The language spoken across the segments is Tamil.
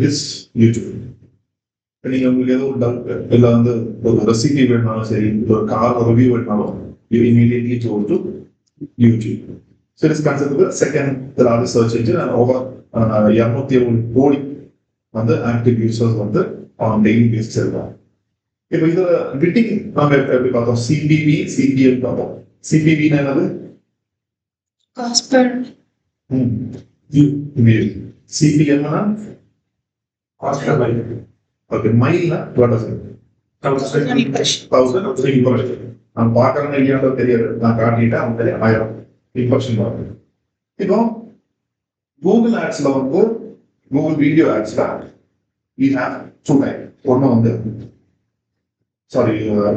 Is YouTube. நீங்க உங்களுக்கு ஏதோ ஒரு டவுட் இல்லை வந்து ஒரு ரெசிபி வேணுனாலும் சரி, ஒரு கார் ரிவ்யூ வேணுனாலும் you immediately go to YouTube. So it's considered second largest search engine and over 270 crore வந்து ஆக்டிவ் யூசர்ஸ் வந்து டெய்லி பேசிஸ் இருக்காங்க. இப்போ இதுல பிட்டிங் நாம எப்படி பார்த்தோம்? சிபிவி, சிபிஎல் பார்த்தோம். சிபிவினா என்னது? சிபிஎம்னா ஓகே, மைல்னா வாட் இஸ் இட்? 1000 இம்ப்ரெஷன். நான் பார்க்கறேன்னு இல்லையான்றது தெரியாது, நான் காட்டிட்டேன் அவங்க 1000 இம்ப்ரெஷன் வரும். இப்போ கூகுள் ஆட்ஸ்ல வந்து கூகுள் வீடியோ ஆட்ஸ்ல we have two types. ஒன்று வந்து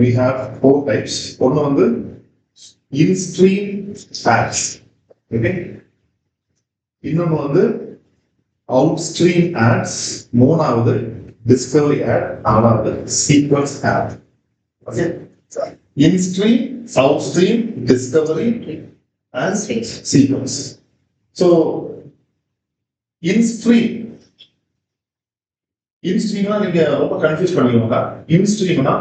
we have 4 types. ஒன்று வந்து in-stream ads, ஓகே. இன்னொன்று வந்து அவுட்-ஸ்ட்ரீம் ஆட்ஸ், மூணாவது டிஸ்கவரி ஆட், நாலாவது sequence ad. Okay, in-stream, out-stream, discovery and sequence. So in-stream நீங்க ரொம்ப கன்ஃபியூஸ் பண்ணிக்கோங்க. இன்ஸ்ட்ரீம்னா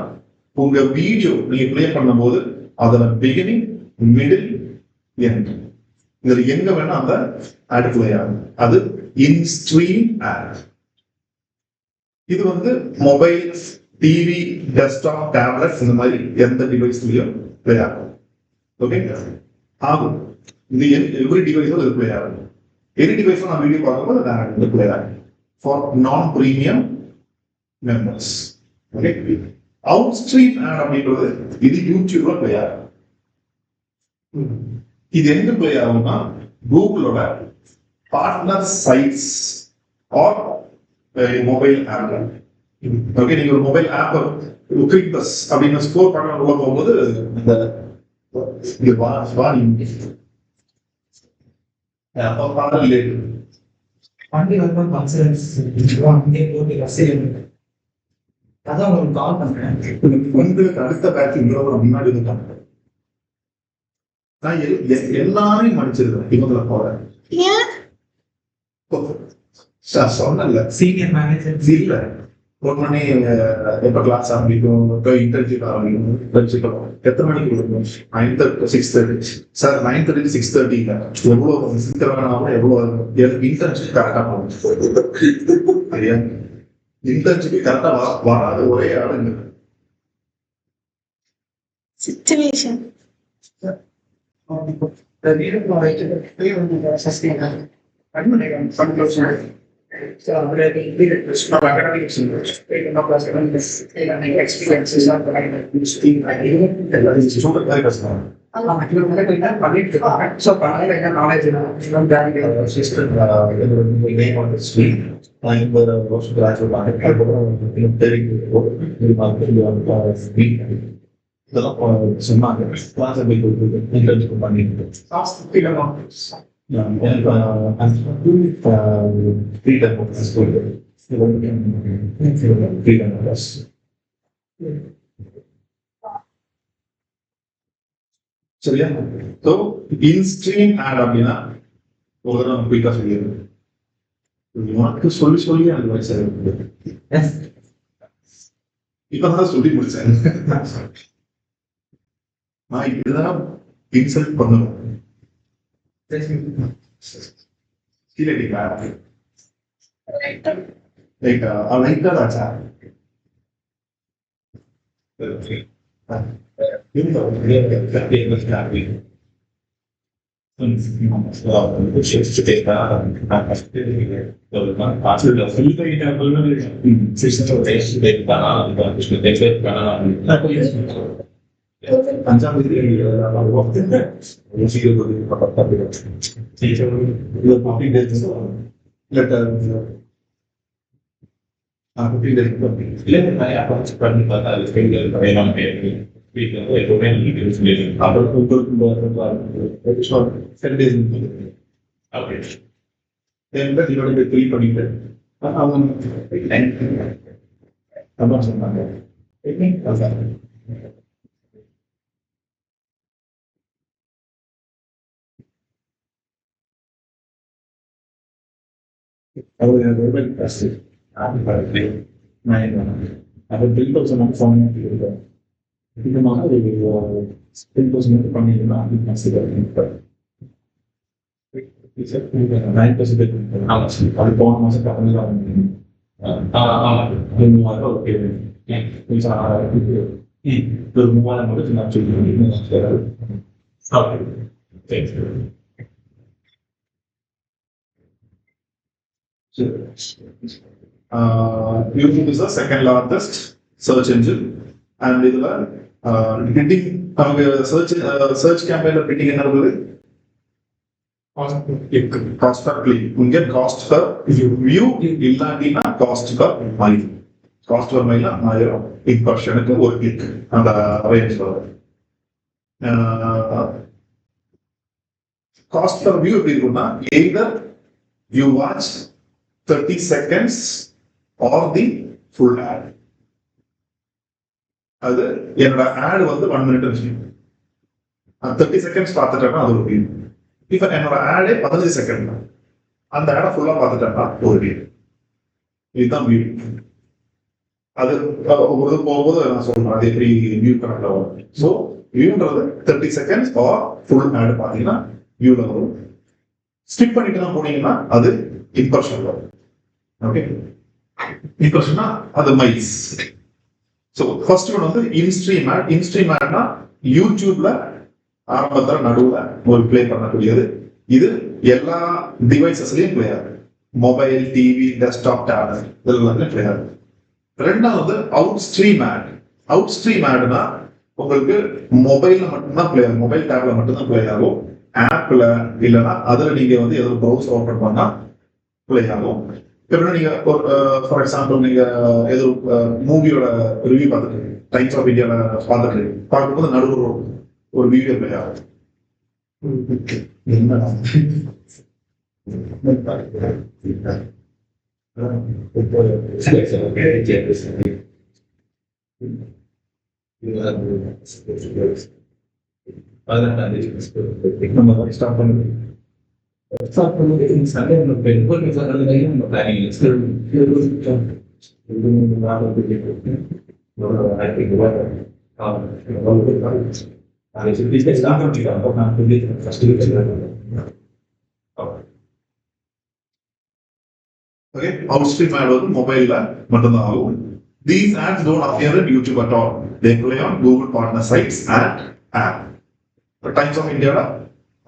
உங்க வீடியோ நீங்க பிளே பண்ணும்போது அதோட பிகினிங், மிடில், எண்ட், இதுல எங்க வேணா அந்த ஆட் பிளே ஆகும், அது இன்ஸ்ட்ரீம் ஆட். இது வந்து மொபைல், டிவி, டெஸ்க்டாப், டேப்லெட் இந்த மாதிரி எந்த டிவைஸ்லயும் பிளே ஆகும். ஓகே, ஆகும். இது எவ்ரி டிவைஸும் இது பிளே ஆகும். எனி டிவைஸும் நான் வீடியோ பார்க்கும்போது அந்த ஆட் வந்து பிளே ஆகும் ஃபார் நான் premium members. Okay, outstream ad அப்படின்றது இது யூடியூப்ல பிளே ஆகும். இது எங்க பிளே ஆகும்னா கூகுளோட partner sites or mobile app. Okay, நீங்க ஒரு மொபைல் ஆப் குயிக் பஸ் அப்படின்னு ஸ்கோர் பண்ண உள்ள போகும்போது இந்த வண்டி வரும்போது கன்சல்டன்ஸ் அங்கே போட்டு ரசிகர் அதான் உங்களுக்கு கால் பண்றேன். உங்களுக்கு அடுத்த பேட்ச் முன்னாடி வந்துட்டாங்க. நான் எல்லாரையும் மன்னிச்சிருக்கேன். இவங்களை போல சொன்னல சீனியர் மேனேஜர் இல்ல, 1 மணி எப்ப கிளாஸ் ஆரம்பிக்கும், இன்டர்ன்ஷிப் ஆரம்பிக்கும், இன்டர்ன்ஷிப் எத்தனை மணிக்கு கொடுக்கணும்? 9:30 6:30. சார் 9:30 6:30 எவ்வளவு சீக்கிரம் எவ்வளவு இன்டர்ன்ஷிப் கரெக்டா போகும் சரியா? இன்டர்ன்ஷிப் கரெக்டா வராத ஒரே ஆளுங்க situation. So, academics, experiences are so knowledge system name on the street. I'm சொன்னாங்க கிளாஸ் இன்டர்ன்ஷிப் பண்ணிட்டு சரியா? ஸோ இன்ஸ்ட்ரீம் ஆட் அப்படின்னா ஒரு தடவை நம்ம குயிக்காக சொல்லிடுறோம். உனக்கு சொல்லி சொல்லி எனக்கு வயசாக இப்பதான் சொல்லி முடிச்சேன். நான் இப்படிதான் இன்சல்ட் பண்ணணும். அஞ்சாம் தேதி சொன்னாங்க. அது 10,000 வந்து ஃபோன் கொடுக்குறேன். இந்த மாதிரி ஒரு 10,000 மட்டும் பண்ணிங்கன்னா அது கன்சிடர் 9% அது போன மாதம் கம்மி தான். ஓகே ஒரு 3000 மட்டும் நான் சொல்லி YouTube is the second largest search engine, and இதுல bidding அவங்க search campaign bidding என்ன இருக்குது? Cost per click. இங்க cost per view இல்லாட்டினா cost per mile. Cost per mile 1000 impressionக்கு ஒரு click அந்த range வரும். Cost per view எப்படி இருக்கும்னா either you watch 30 seconds or the full ad. அது என்னோட ad வந்து 1 minute வச்சுக்கோங்க. 30 seconds பார்த்துட்டேன்னா அது ஒரு view. இப்ப என்னோட ad 15 செகண்ட் தான். அந்த ad ஃபுல்லா பார்த்துட்டேன்னா ஒரு view. இதுதான் view. அது ஒரு போகும்போது நான் சொல்றேன் அது எப்படி view கணக்குல வரும். ஸோ வியூன்றது 30 seconds or full ad பார்த்தீங்கன்னா வியூல வரும். ஸ்கிப் பண்ணிட்டு தான் போனீங்கன்னா அது இம்ப்ரெஷன் வரும். ஓகே, இம்ப்ரெஷன்னா அது மைல்ஸ். ஸோ ஃபர்ஸ்ட் ஒன் வந்து இன்ஸ்ட்ரீம் ஆட். இன்ஸ்ட்ரீம் ஆட்னா யூடியூப்ல ஆரம்பத்துல நடுவுல ஒரு பிளே பண்ணக்கூடியது. இது எல்லா டிவைசஸ்லயும் பிளே ஆகும். மொபைல், டிவி, டெஸ்க்டாப், டேப்லெட் இதெல்லாம் பிளே ஆகும். ரெண்டாவது out stream ad. Out stream ஆட்னா உங்களுக்கு மொபைல்ல மட்டும்தான் பிளே ஆகும். மொபைல் டேப்ல மட்டும்தான் பிளே ஆகும். ஆப்ல இல்லைன்னா அதுல நீங்க வந்து ஏதோ ப்ரௌஸ் ஓபன் பண்ணா பிளே ஆகும். இப்போ நீங்க ஃபார் எக்ஸாம்பிள் நீங்க ஏதோ மூவியோட ரிவ்யூ பார்த்துட்டு டைம்ஸ் ஆஃப் இந்தியால பார்க்கும்போது நடுவு ஒரு வீடியோ பிளே ஆகும். நம்ம ஸ்டார்ட் பண்ணுது சண்டே நம்ம பிளானிங் Okay, outstream ad வந்து மொபைல்ல மட்டும்தான் ஆகும். These ads don't appear in YouTube at all. They play on Google partner sites and app. The Times of India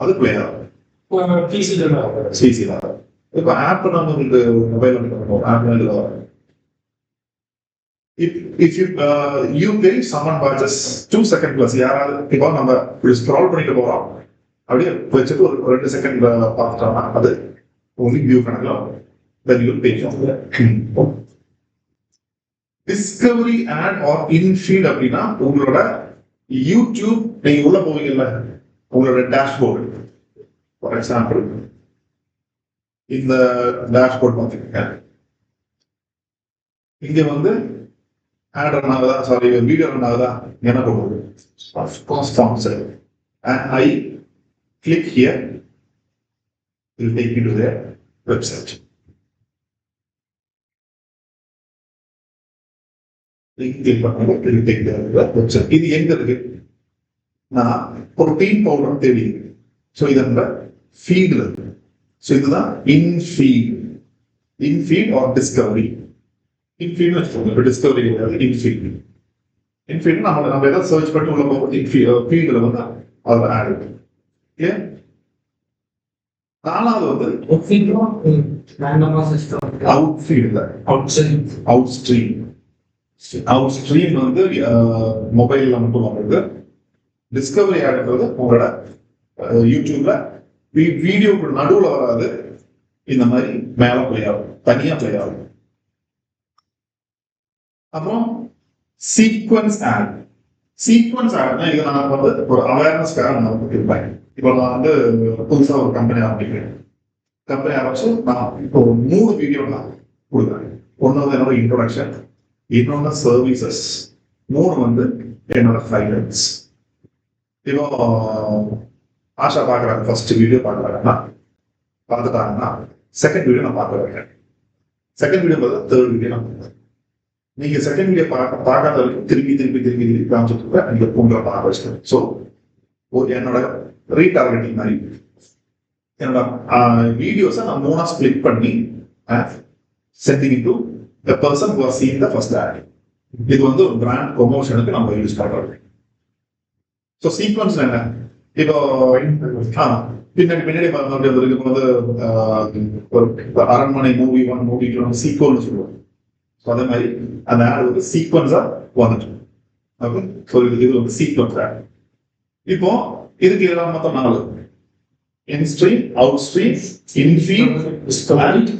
அது play ஆகும். சிசி தான். இப்போ ஆப் நம்ம உங்களுக்கு மொபைல்ல பண்ணுவோம். ஆப்ல இதுல if you pay someone by just 2 second plus யாராவது இப்போ நம்ம ஸ்க்ரால் பண்ணிட்டு போறோம் அப்படியே வச்சுட்டு ஒரு 2 செகண்ட் பார்த்துட்டோம்னா அது only view கணக்குல then you will pay for that. Discovery ad or in feed அப்படின்னா உங்களோட யூடியூப் நீங்க உள்ள போவீங்கல்ல உங்களோட டேஷ்போர்டு. ஃபார் எக்ஸாம்பிள் இந்த டேஷ்போர்ட் பார்த்துக்கோங்க. இங்க வந்து ad ரன் ஆகுதா, சாரி வீடியோ ரன் ஆகுதா, என்ன போகுது sponsor. And I click here, it will take me to their website. இது எங்க இருக்கு? நான் புரோட்டீன் பவுடர் தேடி இருக்கு. ஸோ இது அந்த ஃபீட்ல இருக்கு. ஸோ இதுதான் இன்ஃபீட் ஆர் டிஸ்கவரி. இன்ஃபீட்னு வச்சுக்கோங்க, டிஸ்கவரி கிடையாது. இன்ஃபீட் நம்ம ஏதாவது சர்ச் பண்ணி உள்ள போகும்போது ஃபீட்ல வந்து அதில் ஆட் இருக்கு. ஏன் நாலாவது வந்து அவுட் ஃபீட், அவுட் ஸ்ட்ரீம் வந்து மொபைல்ல மட்டும் வருது. டிஸ்கவரி ஆடுன்றது உங்களோட யூடியூப்ல வீடியோக்கு நடுவுல வராது, இந்த மாதிரி மேல பிளே ஆகும், தனியா பிளே ஆகும். அப்புறம் சீக்வன்ஸ் ஆட். சீக்வன்ஸ் ஆட்னா இது நான் வந்து ஒரு அவேர்னஸ்க்காக நான் கொடுத்துருப்பேன். இப்போ நான் வந்து புதுசா ஒரு கம்பெனி ஆரம்பிக்கிறேன். கம்பெனி ஆரம்பிச்சு நான் இப்போ 3 வீடியோ நான் கொடுக்குறேன். ஒன்று வந்து என்னோட இன்ட்ரோடக்ஷன், இன்னொன்று சர்வீசஸ், 3 வந்து என்னோட ஃபைனல்ஸ். இப்போ ஆஷா பார்க்குறாங்க, ஃபர்ஸ்ட் வீடியோ பார்க்குறாங்கன்னா பார்த்துட்டாங்கன்னா செகண்ட் வீடியோ நான் பார்க்க வைக்கிறேன். செகண்ட் வீடியோ பார்த்தா தேர்ட் வீடியோ. நீங்க செகண்ட் வீடியோ பார்க்காத வரைக்கும் திருப்பி காமிச்சிட்டு இருப்ப நீங்க உங்களை பார்க்க வச்சுக்கணும். ஸோ என்னோட ரீடார்கெட்டிங் மாதிரி என்னோட வீடியோஸை நான் 3 ஸ்பிளிட் பண்ணி sending to the person who are seeing the first ad. இது வந்து ஒரு பிராண்ட் ப்ரொமோஷனுக்கு நம்ம யூஸ் பண்றோம். ஸோ சீக்வன்ஸ் என்ன, இப்போ பின்னாடி இப்போ வந்து ஒரு அரண்மனை மூவி 1 மூவி 2 சீக்வல்னு சொல்லுவோம். ஸோ அதே மாதிரி அந்த ஆட் வந்து சீக்வன்ஸா வந்துட்டு ஓகே. ஸோ இது வந்து சீக்வன்ஸ் ஆட். இப்போ இதுக்கு இதெல்லாம் மொத்தம் 4: in-stream, out stream, in-feed,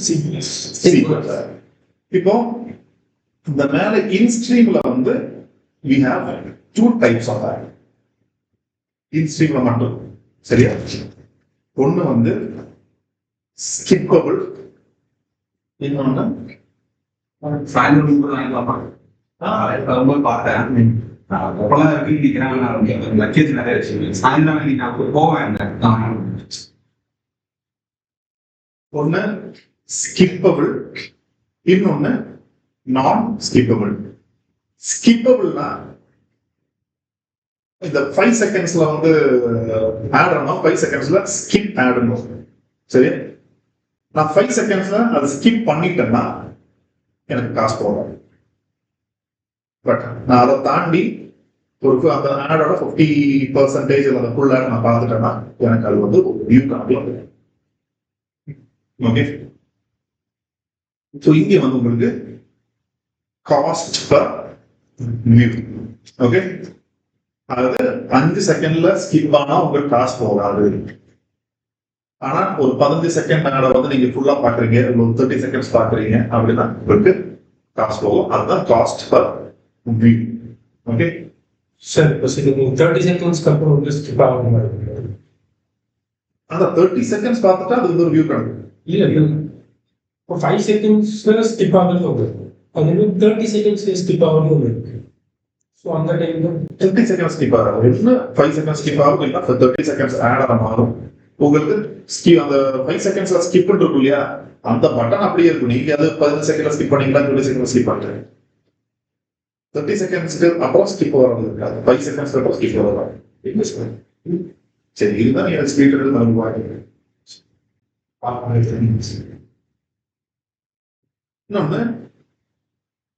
sequence. இப்போ இந்த மேல இன்ஸ்ட்ரீம்ல வந்து we have 2 types of ad. இன்ஸ்ட்ரீம்ல மட்டும் சரியா. ஒண்ணு வந்து ஸ்கிப்பபிள், இன்னொன்னு ரொம்ப பார்த்தேன். அப்பெல்லாம் இருக்கிறாங்க லட்சியத்து நிறைய வச்சு சாயந்தரம் நான் போவேன். ஒண்ணு ஸ்கிப்பபிள், இன்னொன்னு நான் ஸ்கிப்பபிள். ஸ்கிப்பபிள்னா இந்த 5 செகண்ட்ஸ்ல வந்து ஆட் ஆனோம், 5 செகண்ட்ஸ்ல ஸ்கிப் ஆட் ஆனோம். சரி, நான் 5 செகண்ட்ஸ்ல அதை ஸ்கிப் பண்ணிட்டேன்னா எனக்கு காசு போகும். பட் நான் அதை தாண்டி ஒரு அந்த ஆடோட 50% அந்த ஃபுல் ஆட் நான் பார்த்துட்டேன்னா எனக்கு அது வந்து ஒரு வியூ கணக்கில். ஓகே. ஸோ இங்கே வந்து உங்களுக்கு காஸ்ட் பர் வியூ. ஓகே, அதாவது 5 செகண்ட்ல ஸ்கிப் ஆனா உங்களுக்கு காசு போகாது. ஆனா ஒரு 15 செகண்ட் ஆட வந்து நீங்க ஃபுல்லா பாக்குறீங்க, ஒரு 30 செகண்ட்ஸ் பாக்குறீங்க அப்படின்னா உங்களுக்கு காசு போகும். அதுதான் cost per view. Okay sir, இப்போ 30 செகண்ட்ஸ்க்கு அப்புறம் வந்து ஸ்கிப் ஆக மாதிரி அந்த 30 செகண்ட்ஸ் பார்த்துட்டா அது ஒரு வியூ கணக்கு. இல்லை இப்போ 5 செகண்ட்ஸ்ல ஸ்கிப் ஆகுறது ஒன்று, அது 30 செகண்ட்ஸ்ல ஸ்கிப் ஆகுறது ஒன்று இருக்கு. ஸோ அந்த டைம்ல 30 செகண்ட்ஸ் ஸ்கிப் ஆகும், இல்லை 5 செகண்ட்ஸ் ஸ்கிப் ஆகும், இல்லை 30 செகண்ட்ஸ் ஆட் ஆன மாறும். உங்களுக்கு அந்த 5 செகண்ட்ஸ்ல ஸ்கிப் இருக்கும் இல்லையா, அந்த பட்டன் அப்படியே இருக்கும். நீங்க அது 15 செகண்ட்ல ஸ்கிப் பண்ணீங்களா, 20 செகண்ட் ஸ்கிப் பண்ணுறேன். 30 செகண்ட்ஸ்க்கு அப்புறம் ஸ்கிப் வர்றது இருக்காது, 5 செகண்ட்ஸ்க்கு அப்புறம் ஸ்கிப் வர்றது. சரி, இதுதான் நீங்க ஸ்பீட் எடுத்து இன்னொன்னு,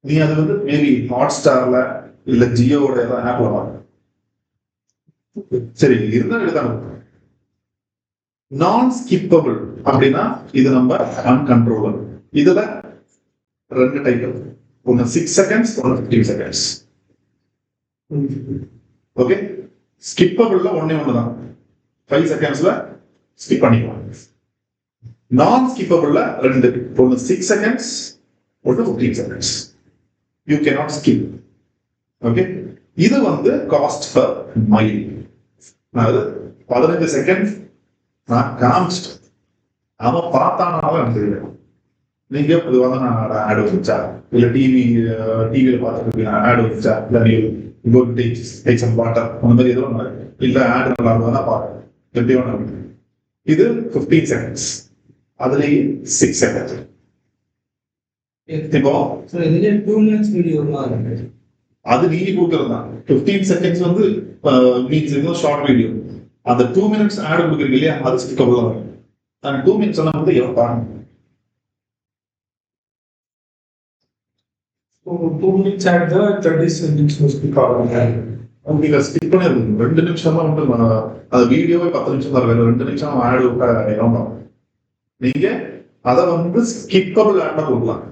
நீ அது வந்து மேபி ஹாட் ஸ்டார்ல இல்ல ஜியோட ஏதாவது ஆப்ல வாங்க. சரி, இருந்தா எடுத்தாங்க. நான் ஸ்கிப்பபிள் அப்படின்னா இது நம்ம அன்கண்ட்ரோலபிள். இதுல 2 டைப் இருக்கு, ஒன்னு 6 செகண்ட்ஸ், ஒன்னு 15 செகண்ட்ஸ். ஓகே, ஸ்கிப்பபிள்ல ஒண்ணுதான் 5 செகண்ட்ஸ்ல ஸ்கிப் பண்ணிக்கலாம். நான் ஸ்கிப்பபிள்ல 2, ஒன்னு 6 செகண்ட்ஸ், ஒன்னு 15 seconds. You cannot skip. Okay, இது வந்து காஸ்ட் பர் மைல். அதாவது 15 செகண்ட் நான் காமிச்சிட்டேன், அவன் பார்த்தானாலும் எனக்கு தெரியும். நீங்க இது வந்து நான் ஆடு வந்துச்சா, இல்ல டிவியில பார்த்துட்டு ஆடு வந்துச்சா, இல்ல டேக் சம் வாட்டர் அந்த மாதிரி எதுவும் இல்ல ஆடு நல்லா இருந்தா பாருங்க எப்படி வேணும். இது 15 செகண்ட்ஸ், அதுலேயே 6 செகண்ட்ஸ். இப்போ இதுல 2 minutes வீடியோலாம் இருக்கு. அது நீங்க கொடுக்கறது தான். 15 செகண்ட்ஸ் வந்து மீன்ஸ் இது ஷார்ட் வீடியோ. அந்த 2 minutes ஆட் கொடுக்குறீங்க இல்லையா, அது ஸ்கிப்பபிள் தான். அந்த 2 minutes எல்லாம் வந்து எவ்வளவு பாருங்க. 2 minutes at the 30 seconds skip ஆகுது. நீங்க ஸ்கிப் பண்ணிருக்கீங்க 2 நிமிஷம் தான் வந்து அந்த வீடியோவே 10 நிமிஷம் தான் வேணும். 2 நிமிஷம் ஆட் விட்டா நீங்க அதை வந்து ஸ்கிப்பபிள் ஆட் கொடுக்கலாம்.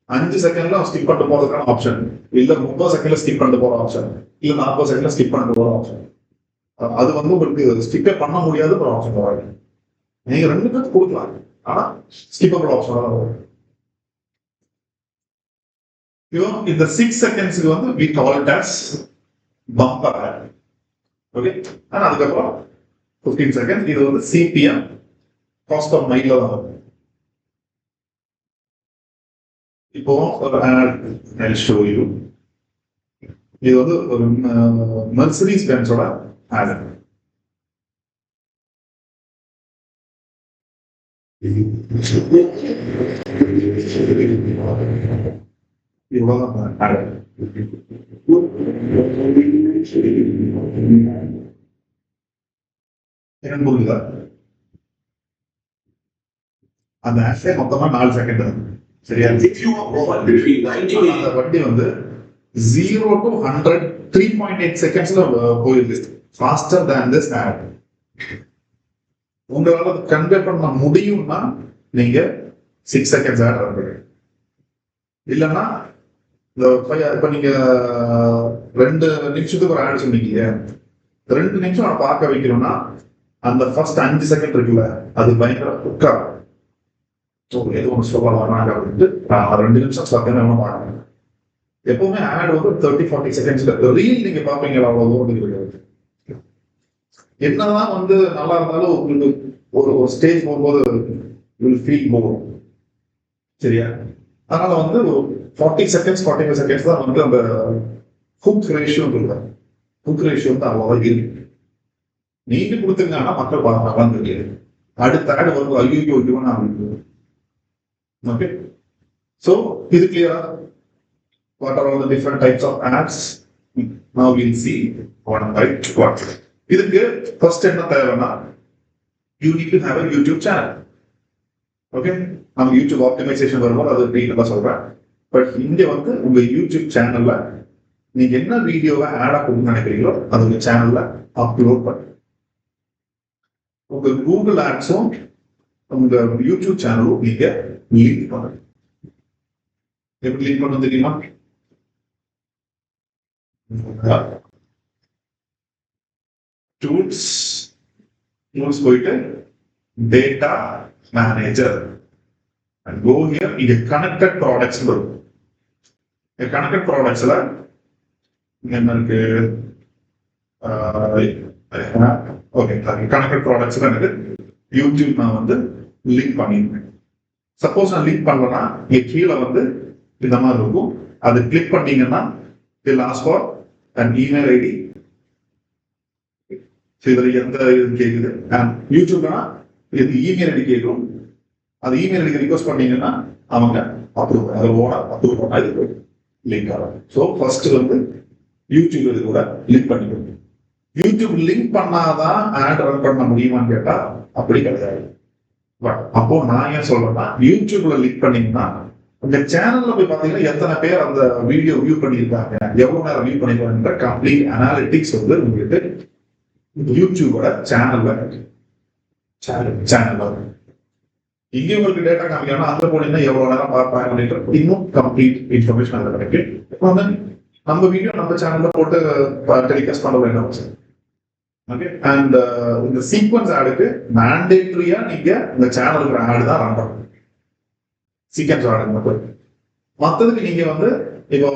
5 செகண்ட்ல ஸ்கிப் பண்ணிட்டு போறதுக்கான ஆப்ஷன், இல்ல 30 செகண்ட்ல ஸ்கிப் பண்ணிட்டு போற ஆப்ஷன், இல்ல 40 செகண்ட்ல ஸ்கிப் பண்ணிட்டு போற ஆப்ஷன். அது வந்து உங்களுக்கு ஸ்கிப்பே பண்ண முடியாது ஒரு ஆப்ஷன் வராது. நீங்க 2 பேருக்கு கொடுக்கலாம், ஆனா ஸ்கிப்பபிள் ஆப்ஷன் வரும். இந்த 6 செகண்ட்ஸ்க்கு வந்து we call it as bumper ad. Okay, ஆனா அதுக்கப்புறம் 15 செகண்ட்ஸ் இது வந்து CPM காஸ்ட் ஆஃப் மைல்ல தான் வரும். இப்போ ஒரு ஆட் I'll show you. இது வந்து ஒரு மெர்சிடிஸ் பென்ஸோட ஆட். இவ்வளவுதான் ad. என்ன புரியுதா? அந்த ஆசை மொத்தமா 4 செகண்ட் சரியா? அந்த வண்டி வந்து 0 to 100 3.8 செகண்ட்ஸ்ல போயிருக்கு. Faster than this ad. உங்களால கன்வே பண்ண முடியும்னா நீங்க 6 செகண்ட்ஸ் ஆட் பண்ணுங்க. இல்லைன்னா இப்ப நீங்க 2 நிமிஷத்துக்கு ஒரு ஆட் சொன்னீங்க, 2 நிமிஷம் நான் பார்க்க வைக்கணும்னா அந்த ஃபர்ஸ்ட் 5 செகண்ட் இருக்குல்ல, அது பயங்கர குக்கா எது ஒன்று சொல்லலாம் அப்படின்ட்டு 2 நிமிஷம் சத்தம் பார்க்கணும். எப்பவுமே ஆட் வந்து 30-40 செகண்ட்ஸ்ல ரீல் நீங்க பாப்பீங்களா? அவ்வளவு தூரம் கிடையாது. என்னதான் வந்து நல்லா இருந்தாலும் உங்களுக்கு ஒரு ஸ்டேஜ் போகும்போது வில் ஃபீல் மோர். சரியா? அதனால வந்து ஒரு 40 செகண்ட்ஸ் 45 செகண்ட்ஸ் தான் வந்து அந்த ஹுக் ரேஷியோ இருக்கு. ஹுக் ரேஷியோ வந்து அவ்வளோதான் இருக்கு. நீங்க கொடுத்துருங்கன்னா மக்கள் பார்க்கலாம் தெரியாது. அடுத்த ஆட் வரும்போது ஐயோ இதுவனா அப்படின்னு. ஓகே, ஸோ இது கிளியரா? What are all the different types of ads? Now we'll see one by one. இதுக்கு ஃபர்ஸ்ட் என்ன தேவைன்னா, you need to have a YouTube channel. Okay, நம்ம யூடியூப் ஆப்டிமைசேஷன் வரும்போது அது டீட்டெயிலாக சொல்றேன். பட் இங்க வந்து உங்க யூடியூப் சேனல்ல நீங்க என்ன வீடியோவை ஆடா கொடுக்க நினைக்கிறீங்களோ அது உங்க சேனல்ல அப்லோட் பண்ணு. உங்க கூகுள் ஆட்ஸும் உங்க யூடியூப் சேனலும் நீங்க லிங்க் பண்ணுங்க. எப்படி லிங்க் பண்ண தெரியுமா? டூல்ஸ் போயிட்டு data manager and go here. இது கனெக்டட் ப்ராடக்ட்ஸ் வரும். கனெக்டட் ப்ராடக்ட்ஸ்ல என்ன இருக்கு? ஓகே, கனெக்டட் ப்ராடக்ட்ஸ்ல எனக்கு யூடியூப் நான் வந்து லிங்க் பண்ணிருக்கேன். சப்போஸ் நான் லிங்க் பண்ணலன்னா இங்க கீழே வந்து இந்த மாதிரி இருக்கும். அது கிளிக் பண்ணீங்கன்னா it will ask for an email ID. இதுல எந்த இது கேக்குது? யூடியூப்னா இது இமெயில் ஐடி கேட்கும். அது இமெயில் ஐடிக்கு ரிக்வெஸ்ட் பண்ணீங்கன்னா அவங்க அப்ரூவ் அது லிங்க் ஆகும். ஸோ ஃபர்ஸ்ட் வந்து யூடியூப் இது கூட லிங்க் பண்ணிக்கணும். யூடியூப் லிங்க் பண்ணாதான் ஆட் ரன் பண்ண முடியுமான்னு கேட்டா அப்படி கிடையாது. பட் அப்போ நான் ஏன் சொல்றேன்னா, யூடியூப்ல லிங்க் பண்ணீங்கன்னா உங்க சேனல்ல போய் பாத்தீங்கன்னா எத்தனை பேர் அந்த வீடியோ வியூ பண்ணியிருக்காங்க, எவ்வளவு நேரம் வியூ பண்ணிருக்காங்க கம்ப்ளீட் அனாலிட்டிக்ஸ் வந்து உங்களுக்கு யூடியூபோட சேனல்ல இங்க உங்களுக்கு டேட்டா காமிக்கணும். அங்க போனீங்கன்னா எவ்வளவு நேரம் பார்ப்பாங்க அப்படின்ற இன்னும் கம்ப்ளீட் இன்ஃபர்மேஷன் அதுல கிடைக்கும். இப்போ வந்து நம்ம வீடியோ நம்ம சேனல்ல போட்டு டெலிகாஸ்ட் பண்ண வேண்டாம். ஓகே, அண்ட் இந்த சீக்வன்ஸ் ஆடுக்கு மேண்டேட்டரியா நீங்க இந்த சேனலுக்கு ஆடு தான் ரன் பண்ணணும். சீக்வன்ஸ் ஆடு மட்டும். மற்றதுக்கு நீங்க வந்து இப்போ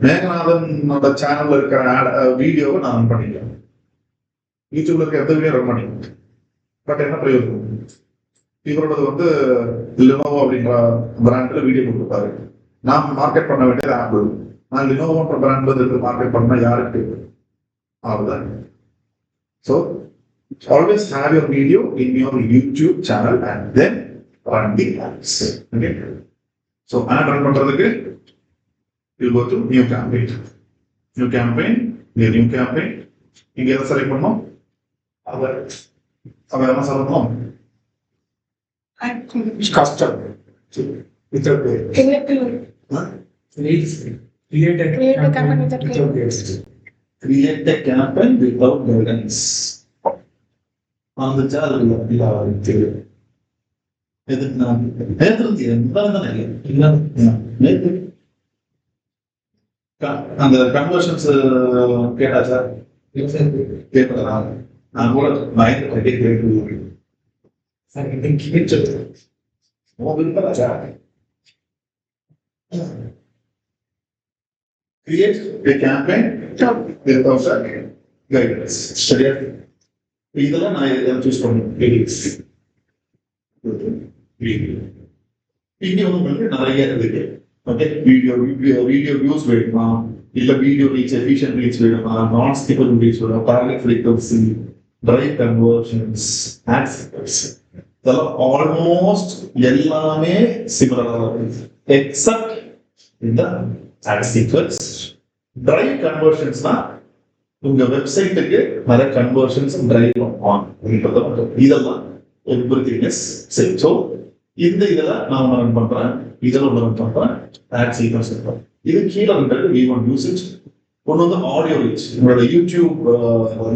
மேகநாதனோட சேனல்ல இருக்கிற வீடியோவை நான் ரன் பண்ணிக்கலாம். யூடியூப்ல இருக்க எந்த வீடியோ ரன் பண்ணிக்கலாம். பட் என்ன பிரயோஜனம்? இவரோடது வந்து லினோவோ அப்படின்ற பிராண்ட்ல வீடியோ கொடுத்துருப்பாரு. நான் மார்க்கெட் பண்ண வேண்டியது ஆப்பிள். நான் லினோவோன்ற பிராண்ட் மார்க்கெட் பண்ணா யாருக்கு ஆகுதான்? So always have your video in your YouTube channel and then run the ads. Okay. So ad run பண்றதுக்கு you go to new campaign. New campaign. இங்க எதை செலக்ட் பண்ணோம்? அவ என்ன சொல்லணும்? Custom. Without pay. Create a campaign without pay. Create a campaign without guidance. அந்த சேனல் தெரியும். எதுக்கு நான் அந்த கன்வர்ஷன்ஸ் கேட்டாச்சா? கேட்டா நான் கூட பயந்து கேட்டு Create a campaign without guidance. சரியா? இதெல்லாம் நான் இதை சூஸ் பண்ணுவேன். இங்க உங்களுக்கு நிறைய இருக்கு. ஓகே, வீடியோ வியூஸ் வேணுமா, இல்ல வீடியோ ரீச் எஃபிஷியன்ட் ரீச் வேணுமா, நான் ஸ்கிப்பபிள் ரீச் வேணுமா, target frequency, drive conversions, ad இதெல்லாம் ஆல்மோஸ்ட் எல்லாமே சிமிலராக இருக்கு எக்ஸப்ட் இந்த ஆட் சீக்வன்ஸ். டிரைவ் கன்வர்ஷன்ஸ்னா உங்க வெப்சைட்டுக்கு நிறைய கன்வர்ஷன்ஸ் டிரைவ் ஆன் இதெல்லாம் எவ்ரிதிங் இஸ் சேம். ஸோ இந்த இதில் நான் ஒன்று ரன் பண்றேன், இதில் ஒன்று ரன் பண்றேன், ஆட் சீக்வன்ஸ் இருக்கும். இது கீழே இருக்கிறது we want usage. ஒன்று வந்து ஆடியோ ரீச். உங்களோட யூடியூப்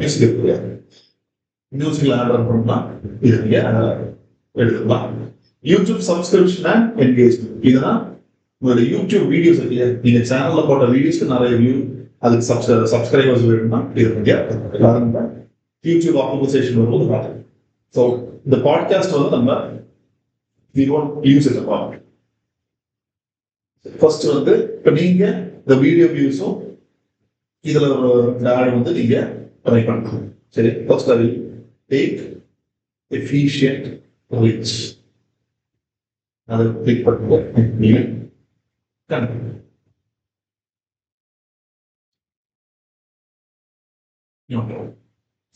மியூசிக் இருக்கு இல்லையா, மியூசிக்ல ஆட் ரன் பண்ணா இது நீங்க எடுத்துக்கலாம். யூடியூப் சப்ஸ்கிரிப்ஷன் அண்ட் என்கேஜ்மெண்ட், இதுதான் உங்களோட யூடியூப் வீடியோஸ் இல்லையா, நீங்க சேனல்ல போட்ட வீடியோஸ்க்கு நிறைய வியூ, அதுக்கு சப்ஸ்கிரைபர்ஸ் வேணும்னா இது நீங்க யூடியூப் ஆப்டிமைசேஷன் வரும்போது பார்க்கலாம். ஸோ இந்த பாட்காஸ்ட் வந்து நம்ம we won't use it apart. First வந்து இப்போ நீங்க இந்த வீடியோ வியூஸும் இதுல ஒரு ஆட் வந்து நீங்க ட்ரை பண்ணலாம். சரி, first I will take efficient reach, அதை கிளிக் பண்ணுங்க. நீங்க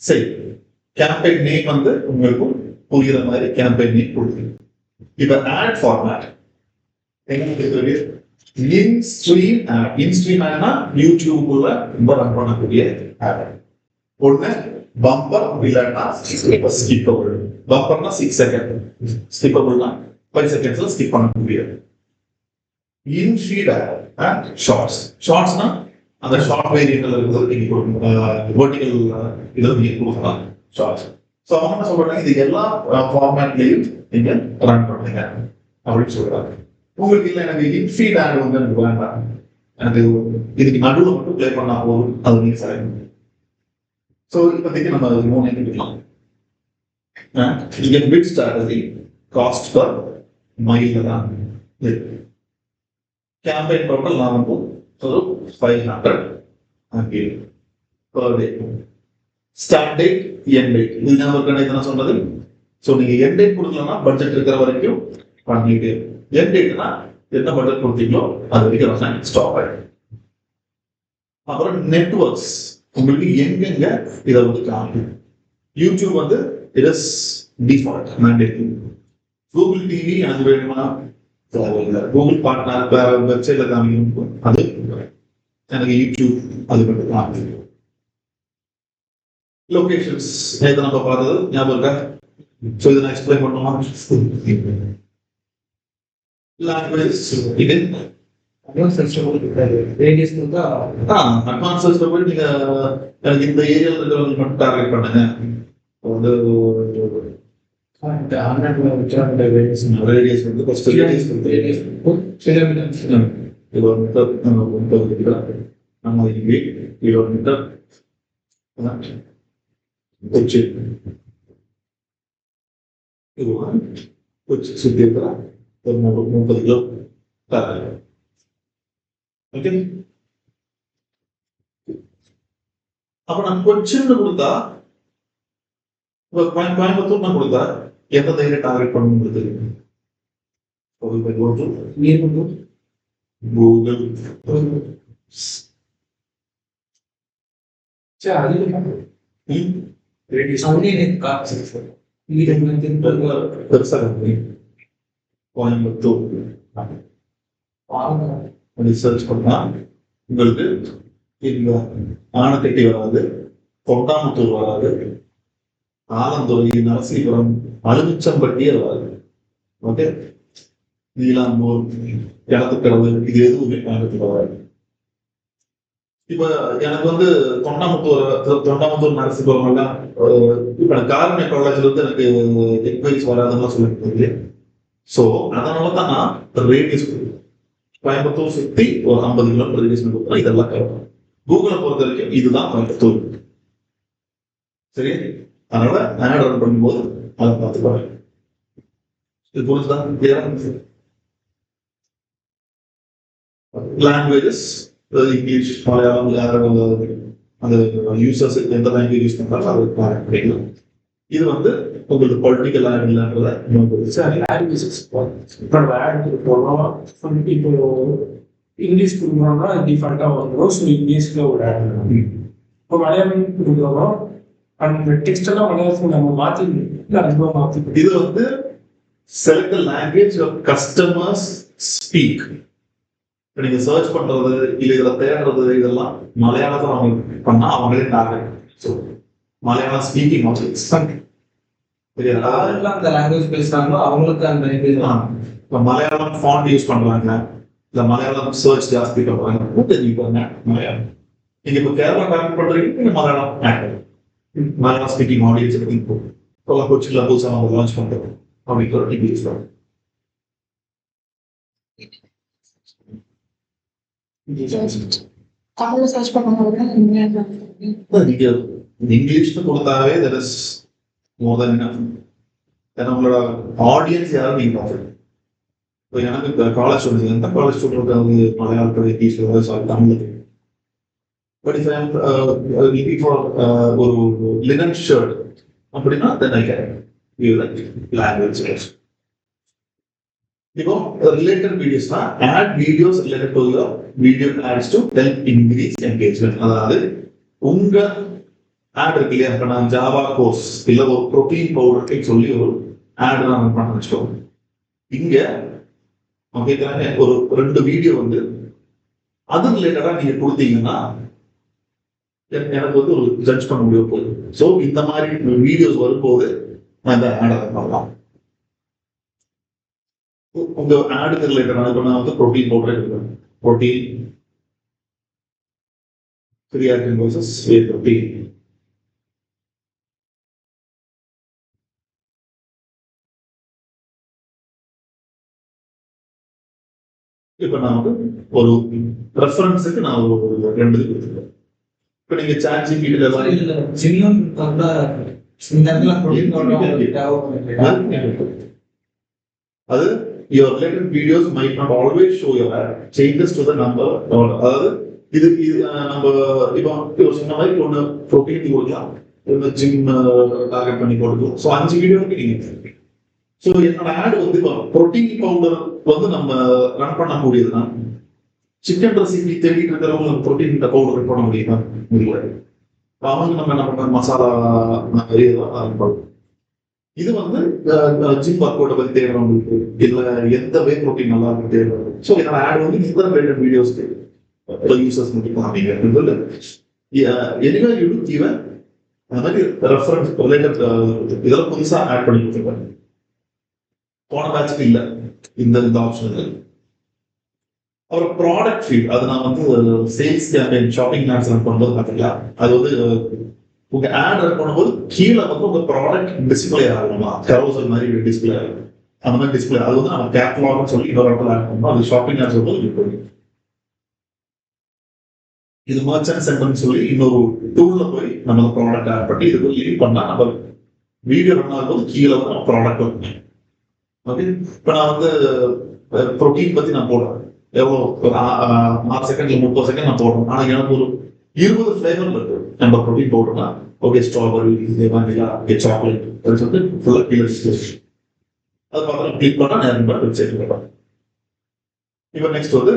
சரி, கேம்பெயின் நேம் வந்து உங்களுக்கு புரியுற மாதிரி கேம்பெயின் நேம் கொடுக்குறீங்க. இப்ப ஆட் ஃபார்மேட் எங்க இன்ஸ்ட்ரீம் ஆட். இன்ஸ்ட்ரீம் ஆட்னா யூடியூப்ல ரொம்ப ரன் பண்ணக்கூடிய ஆட். ஒண்ணு பம்பர் இல்லைன்னா ஸ்கிப்பபிள். பம்பர்னா 6 செகண்ட், ஸ்கிப்பபிள்னா 5 செகண்ட்ஸ்ல ஸ்கிப் பண்ண முடியாது. In-feed add shorts. ஷார்ட்ஸ்னா அந்த ஷார்ட் வேரியன்ட்ல இருக்கிறது நீங்க வெர்டிகல் இதில் நீங்க கொடுக்கலாம் ஷார்ட்ஸ். ஸோ அவங்க என்ன சொல்றாங்க, இது எல்லா ஃபார்மேட்லையும் நீங்க ரன் பண்ணுங்க அப்படின்னு சொல்றாங்க. உங்களுக்கு இல்லை எனக்கு இன்ஃபீட் ஆட் வந்து எனக்கு வேண்டாம், எனக்கு இதுக்கு நடுவில் மட்டும் பிளே பண்ணா போதும், அது நீங்க செலக்ட். ஸோ இப்போதைக்கு நம்ம அது 3 எடுத்துக்கலாம். இங்கே bit strategy cost per mile தான் இருக்கு. கேம்பெயின் டோட்டல் நான் வந்து ஒரு 500 அங்கே per day. Start date, end date, இது ஞாபகம் என்ன சொன்னது. ஸோ நீங்க எண்ட் டேட் கொடுக்கலன்னா பட்ஜெட் இருக்கிற வரைக்கும் பண்ணிட்டு, எண்ட் டேட்னா என்ன பட்ஜெட் கொடுத்தீங்களோ அது வரைக்கும் ஸ்டாப் ஆயிடும். அப்புறம் நெட்வொர்க்ஸ், உங்களுக்கு எங்கெங்க இதை வந்து காமிக்கும். யூடியூப் வந்து it is default mandatory. Google TV எனக்கு வேணுமா தேவையில்லை. கூகுள் பார்ட்னர் வேற வெப்சைட்ல காமிக்கணும், அது எனக்கு யூடியூப் அது மட்டும் காமிக்கும். லொகேஷன்ஸ் நேற்று நம்ம பார்த்தது ஞாபகம் இருக்கா? ஸோ இதை நான் எக்ஸ்பிளைன் பண்ணுமா? லாங்குவேஜ் இது அட்வான்ஸ் போய் நீங்க எனக்கு இந்த ஏரியாவில் இருக்கிறவங்க மட்டும் டார்கெட் பண்ணுங்க. வந்து ரேடியஸ் வந்து ஃபர்ஸ்ட் ரேடியஸ் வந்து கிலோமீட்டர் 30 கிலோமீட்டர், நம்ம இங்கே கிலோமீட்டர் கொச்சி கொச்சி சுற்றி இருக்கிற ஒரு 30 கிலோ டார்கெட். ஓகே, அப்ப நான் கொச்சின்னு கொடுத்தா, கோயம்புத்தூர் நான் கொடுத்தா எந்த தைரியம் டார்கெட் பண்ணணும் தெரியும். கூகுள் பெருசா கோயம்புத்தூர் சர்ச் பண்ணா உங்களுக்கு இந்த ஆனக்கட்டி வராது, கொண்டாமுத்தூர் வராது, ஆலந்துறை, நரசீபுரம், அழுமிச்சம்பட்டியே வராது. ஓகே, நீலாம்பூர், கிணத்துக்கடவு, இது எதுவுமே கோயம்புத்தூர் வராது. இப்ப எனக்கு வந்து தொண்டாமுத்தூர் நரசீபுரம் எல்லாம் இப்ப கார்மே காலேஜ்ல இருந்து எனக்கு என்கொயரிஸ் வராதுன்னு சொல்லிட்டு, ஸோ அதனாலதான் நான் ரேடியஸ் கோயம்புத்தூர் சுத்தி ஒரு 50 கிலோமீட்டர் ரேடியஸ் கொடுத்தா இதெல்லாம் கவரும். கூகுளை பொறுத்த வரைக்கும் இதுதான் கோயம்புத்தூர். சரி, அதனால ஆட் ரன் பண்ணும்போது அதை பார்த்துப்பாங்க. இது புரிஞ்சுதான்? கிளியரா? லாங்குவேஜஸ் இங்கிலீஷ், மலையாளம், அந்த யூசர்ஸ் எந்த லாங்குவேஜ் யூஸ் பண்றாங்க அது கிடைக்கும். இது வந்து உங்களுக்கு பொலிட்டிக்கல் ஆட் இல்லைன்றத இப்போ இங்கிலீஷ் கொடுக்குறோம்னா டிஃபால்ட்டாக வந்துடும். ஸோ இங்கிலீஷில் ஒரு ஆட். இப்போ மலையாளம் கொடுக்குறோம், அந்த டெக்ஸ்ட் எல்லாம் மலையாளத்துக்கு நம்ம மாற்றி அதிகமாக மாற்றி இது வந்து select the language your customers speak. நீங்க சர்ச் பண்றது இல்ல இதுல தேடுறது இதெல்லாம் மலையாளத்துல அவங்க பண்ணா அவங்களே target. So Malayalam speaking options யாரெல்லாம் அந்த லாங்குவேஜ் பேசுறாங்களோ அவங்களுக்கு அந்த இது இப்போ மலையாளம் ஃபாண்ட் யூஸ் பண்றாங்க, இல்ல மலையாளம் சர்ச் ஜாஸ்தி பண்றாங்க, தெரிஞ்சுக்கோங்க மலையாளம். நீங்க இப்போ கேரளா டார்கெட் பண்றீங்க, நீங்க மலையாளம் மலையாளம் ஸ்பீக்கிங் ஆடியன்ஸ் இப்போ கொச்சின்ல புதுசாக நம்ம லான்ச் பண்றோம் அப்படிங்கிற நீங்க யூஸ் பண்ணுங்க. தமிழ்ல சர்ச் பண்ணும்போது நீங்க இங்கிலீஷ்ல கொடுத்தாவே that is more than enough. ஏன்னா உங்களோட ஆடியன்ஸ் யாரும் நீங்க பார்த்துருங்க. இப்போ எனக்கு காலேஜ் ஸ்டூடெண்ட்ஸ் எந்த காலேஜ் ஸ்டூடெண்ட் வந்து மலையாளத்தில் இங்கிலீஷ்ல sorry Tamil. But if I looking for ஒரு லினன் ஷர்ட் அப்படின்னா then I can you like language. இப்போ ரிலேட்டட் வீடியோஸ்னா ad videos related to your video ads to help increase engagement. அதாவது உங்க ஆட் இருக்கு இல்லையா, இப்போ நான் ஜாவா கோர்ஸ் இல்லை ஒரு ப்ரோட்டீன் பவுடர் சொல்லி ஒரு ஆட் நான் பண்ண வச்சுக்கோங்க. இங்க ஓகே ஒரு 2 வீடியோ வந்து அது ரிலேட்டடா நீங்க கொடுத்தீங்கன்னா எனக்கு வந்து ஒரு ஜட்ஜ் பண்ண முடியும் போகுது. ஸோ இந்த மாதிரி வீடியோஸ் வரும்போது நான் இந்த ஆடை பண்ணலாம். உங்க ஆடுக்கு ரிலேட்டடான இப்போ நான் வந்து ப்ரோட்டீன் பவுடர் எடுக்கிறேன், protein creatine versus whey protein. இப்போ நான் வந்து ஒரு ரெஃபரன்ஸுக்கு நான் ஒரு 2 இது கொடுத்துருக்கேன். இப்போ நீங்க சாட் ஜிபிடி ஜிமியும் இந்த இடத்துல protein powder அது your related videos might not always show your ad changes to the number. அதாவது இது நம்ம இப்போ சொன்ன மாதிரி ஒன்று ப்ரோட்டீன் கொடுக்கலாம், ஒன்று ஜிம் டார்கெட் பண்ணி கொடுக்கும். ஸோ 5 வீடியோ நீங்க ஸோ என்னோட ஆடு வந்து இப்போ ப்ரோட்டீன் பவுடர் வந்து நம்ம ரன் பண்ண முடியுதுன்னா சிக்கன் ரெசிபி தேடிட்டு இருக்கிறவங்க ப்ரோட்டீன் பவுடர் பண்ண முடியுமா? முடியல. அவங்க நம்ம என்ன பண்ண மசாலா ரன் பண்ணுவோம். இது வந்து ஜிம் ஒர்க் அவுட்டை பத்தி தேடுறவங்களுக்கு இல்ல எந்த வே ப்ரோட்டீன் நல்லா இருக்கு தேடுறது. ஸோ என்னோட ஆட் வந்து இந்த ரிலேட்டட் வீடியோஸ் யூசர்ஸ் மட்டும் அப்படிங்க. எனிவே யூ ஈவன் அந்த மாதிரி ரெஃபரன்ஸ் ரிலேட்டட் இதெல்லாம் புதுசா ஆட் பண்ணி கொடுத்துருக்காங்க. போன பேட்சுக்கு இல்லை இந்த ஆப்ஷன் இல்லை. அப்புறம் ப்ராடக்ட் ஃபீட் அது நான் வந்து sales campaign shopping ads run பண்ணும்போது பார்த்தீங்களா, அது வந்து உங்க ஆட் ரன் பண்ணும்போது கீழே வந்து உங்க ப்ராடக்ட் டிஸ்பிளே ஆகணுமா, கரோசல் மாதிரி டிஸ்பிளே ஆகும். அந்த மாதிரி டிஸ்பிளே அது வந்து நம்ம கேட்லாக்னு சொல்லி இன்னொரு இடத்துல ஆட் பண்ணோம். அது ஷாப்பிங் ஆட்ஸ் வந்து இது மர்ச்சன்ட் சென்டர்னு சொல்லி இன்னொரு டூல்ல போய் நம்ம ப்ராடக்ட் ஆட் பண்ணி இது லிங்க் பண்ணா நம்ம வீடியோ ரன் ஆகும்போது கீழே வந்து நம்ம ப்ராடக்ட் வந்து ஓகே. இப்போ நான் வந்து ப்ரோட்டீன் பத்தி நான் போடுறேன், எவ்வளோ 6 செகண்ட்ல 30 செகண்ட் நான் போடுறேன். ஆனா எனக்கு ஒரு 20 ஃபிளேவர் இருக்கு நம்ம ப்ரோட்டீன் பவுடர்னா. ஓகே, ஸ்ட்ராபெரி, வெனிலா, சாக்லேட் அது வந்து ஃபுல்லா கீழே அது பார்த்தா கிளிக் பண்ணா நேரம் வெப்சைட் போடுறேன். இப்போ நெக்ஸ்ட் வந்து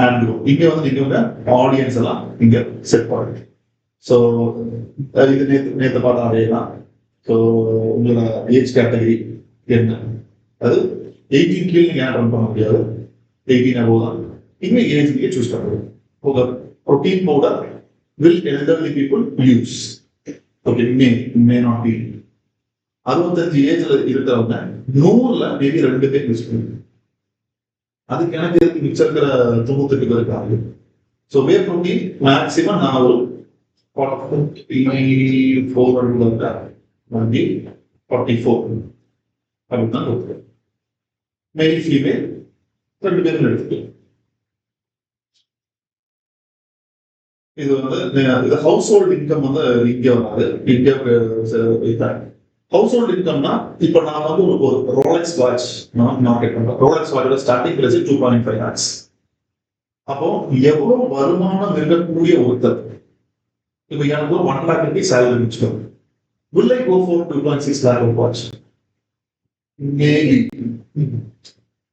ஆட் குரூப். இங்க வந்து நீங்க வந்து ஆடியன்ஸ் எல்லாம் இங்க செட் பண்ணுங்க. ஸோ இது நேற்று பார்த்தா அதே தான். ஸோ உங்களோட ஏஜ் கேட்டகரி என்ன, அது 18 கீழே நீங்க ஆட் ரன் பண்ண முடியாது, 18 above தான். இங்க ஏஜ் நீங்க சூஸ் பண்ணுங்க. உங்க protein powder will elderly people use. Okay, may not be. 65 ஏஜ்ல இருக்கிறவங்க 100ல மேபி 2 பேர் யூஸ் பண்ணுங்க. அதுக்கு எனக்கு மிச்சம் இருக்கிற 98 பேர் இருக்காங்க. ஸோ வே ப்ரோட்டீன் மேக்ஸிமம் நான் ஒரு 44 அப்படிதான் கொடுக்குறேன். மேல் ஃபீமேல் 2 பேரும் எடுத்துக்கலாம். இது வந்து இது ஹவுஸ் ஹோல்ட் இன்கம் வந்து இங்க வராது. இங்க ஹவுஸ் ஹோல்ட் இன்கம்னா இப்போ நான் வந்து ஒரு ரோலெக்ஸ் வாட்ச் நான் மார்க்கெட் பண்றேன். ரோலெக்ஸ் வாட்சோட ஸ்டார்டிங் பிரைஸ் 2.5 lakhs. அப்போ எவ்வளவு வருமானம் இருக்கக்கூடிய ஒருத்தர் இப்போ எனக்கு ஒரு 1 lakh rupees salary வச்சுக்கோங்க. Will I go for 2.6 lakh watch? Maybe.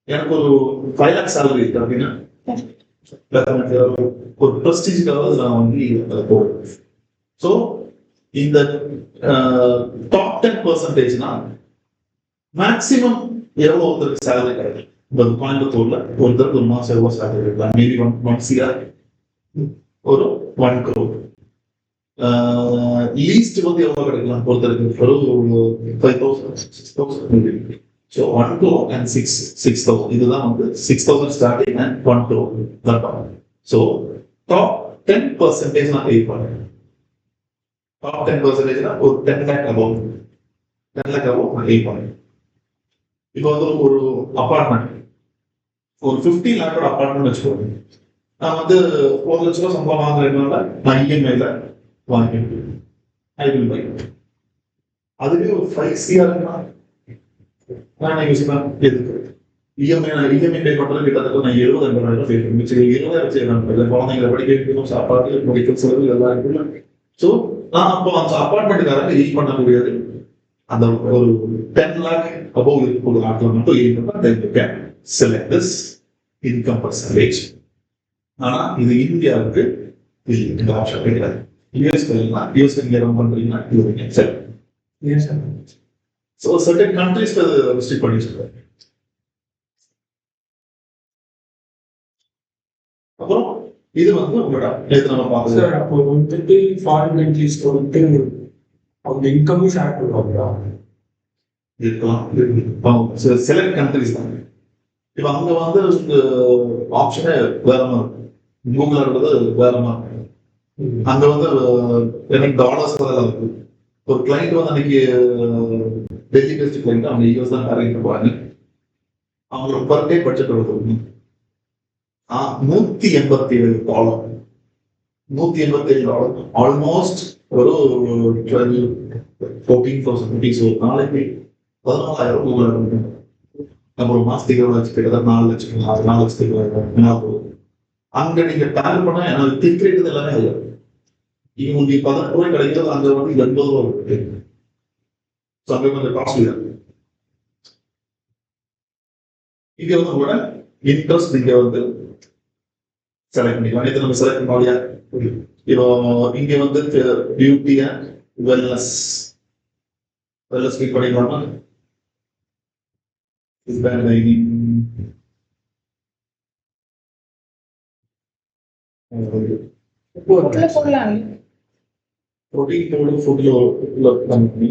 எனக்கு ஒரு 5 lakh salary இருக்கு அப்படின்னா ஒரு ப்ரெஸ்டீஜ்க்காக நான் வந்து போடுறேன். ஸோ இந்த டாப் 10%னா மேக்ஸிமம் எவ்வளவு ஒருத்தருக்கு சேலரி கிடைக்கும். இப்போ கோயம்புத்தூர்ல ஒருத்தருக்கு ஒரு மாசம் எவ்வளவு சேலரி கிடைக்கலாம்? மேபி ஒன் சிஆர், ஒரு 1 crore. லீஸ்ட் வந்து எவ்வளவு கிடைக்கலாம் ஒருத்தருக்கு? ஒரு 5,000 6,000. So 1 crore and 6,000. இதுதான் வந்து 6,000 starting and 1 crore. So top 10% நான் பே பண்ணேன். டாப் 10%னா ஒரு 10 lakh above 10 lakh above நான் பே பண்ணேன். இப்போ வந்து ஒரு அபார்ட்மெண்ட், ஒரு 15 lakh அபார்ட்மெண்ட் வச்சுக்கோங்க. நான் வந்து 1 லட்ச ரூபா சம்பளம் வாங்குறதுனால நான் இஎம்ஐல வாங்கிட்டேன். I will buy. அதுவே ஒரு 5 CR நான் யோசிப்பேன், எதுக்கு இஎம்ஐ பே பண்றது? கிட்டத்தட்ட நான் 70,000 பே பண்ணி 20,000 வச்சு என்ன பண்ணுறது? குழந்தைங்களை படிக்க வைக்கணும், சாப்பாடு, மெடிக்கல் செலவு எல்லாம் இருக்குல்ல. ஸோ நான் அப்போ அந்த அபார்ட்மெண்ட்டுக்காரங்க ஈட் பண்ண முடியாது. அந்த ஒரு 10 lakh above இருக்கக்கூடிய ஆட்கள் மட்டும் eat select this income percentage. ஆனா இது இந்தியாவுக்கு இந்த ஆப்ஷன் கிடையாது. யூஎஸ் நீங்க ரன் பண்றீங்கன்னா இது சரி. ஸோ சர்டன் கண்ட்ரீஸ் ரெஸ்ட்ரிக்ட் பண்ணி வச்சிருக்காங்க. அப்புறம் இது வந்து உங்களோட நேற்று நம்ம பார்த்தது. சார் அப்போ வந்துட்டு ஃபாரின் கண்ட்ரீஸ்க்கு வந்துட்டு அவங்க இன்கமும் ஷேர் பண்ணுவாங்களா? இருக்கலாம். செலக்ட் கண்ட்ரிஸ் தான். இப்போ அங்க வந்து ஆப்ஷனே வேற மாதிரி, கூகுள்ன்றது வேற மாதிரி. அங்க வந்து எனக்கு டாலர்ஸ் தான் இருக்கு. ஒரு கிளைண்ட் வந்து அன்னைக்கு டெல்லி பேஸ்ட் கிளைண்ட், அவங்க யூஎஸ் தான் அரேஞ்ச் பண்ணுவாங்க. அவங்களுக்கு பர் டே பட்ஜெட் கொடுக்கணும் $187. $187 ஆல்மோஸ்ட் ஒரு 14,000 rupees. ஒரு நாளைக்கு 14,000 கூகுள் இருக்கும். நம்ம ஒரு மாசத்துக்கு எவ்வளவு வச்சு கிட்டத்தட்ட 4 லட்சம் 4 லட்சத்துக்கு அங்க நீங்க டேல் பண்ணா எனக்கு கிளிக் ரேட் எல்லாமே அது இவங்களுக்கு 18 ரூபாய் கிடைக்கிறது, அங்க வந்து 80 ரூபாய் இருக்கு. அங்க கொஞ்சம் காஸ்ட்லி தான். இங்க வந்து கூட இன்ட்ரெஸ்ட் நீங்க வந்து செலக்ட் பண்ணிக்கலாம். இது நம்ம செலக்ட் பண்ணாலியா? இப்போ இங்க வந்து பியூட்டி அண்ட் வெல்னஸ் கிளிக் பண்ணிக்கலாமா? போடலாம். புரோட்டீன் பவுடர் ஃபுட்ல பண்ணி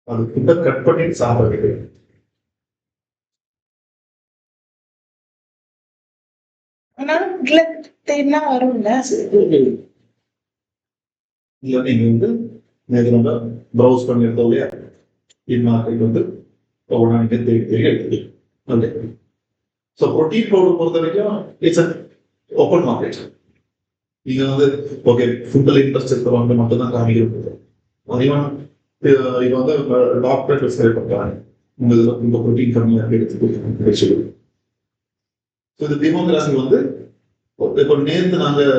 அது ஃபுட்டை கட் பண்ணிட்டு சாப்பிடுறது. ஆனாலும் உள்ள தேடினா வரும்ல. இல்ல நீங்க வந்து நேற்று நம்ம ப்ரௌஸ் பண்ணியிருந்தோம் இல்லையா? இந்நாட்கள் வந்து உடனே தேடி எடுத்துக்கலாம். ஸோ ப்ரோட்டீன் பவுடர் பொறுத்த வரைக்கும் இட்ஸ் அ ஓப்பன் மார்க்கெட். நீங்க வந்து ஓகே ஃபுட்டில் இன்ட்ரெஸ்ட் இருக்கிறவங்க மட்டும்தான் காமிக்கிறது. அதிகம் இப்போ வந்து டாக்டர் ப்ரிஸ்கிரைப் பண்ணுறாங்க, உங்க ப்ரோட்டீன் கம்மியாக எடுத்து. ஸோ இந்த டெமோகிராஃபி வந்து இப்போ நேற்று நாங்கள்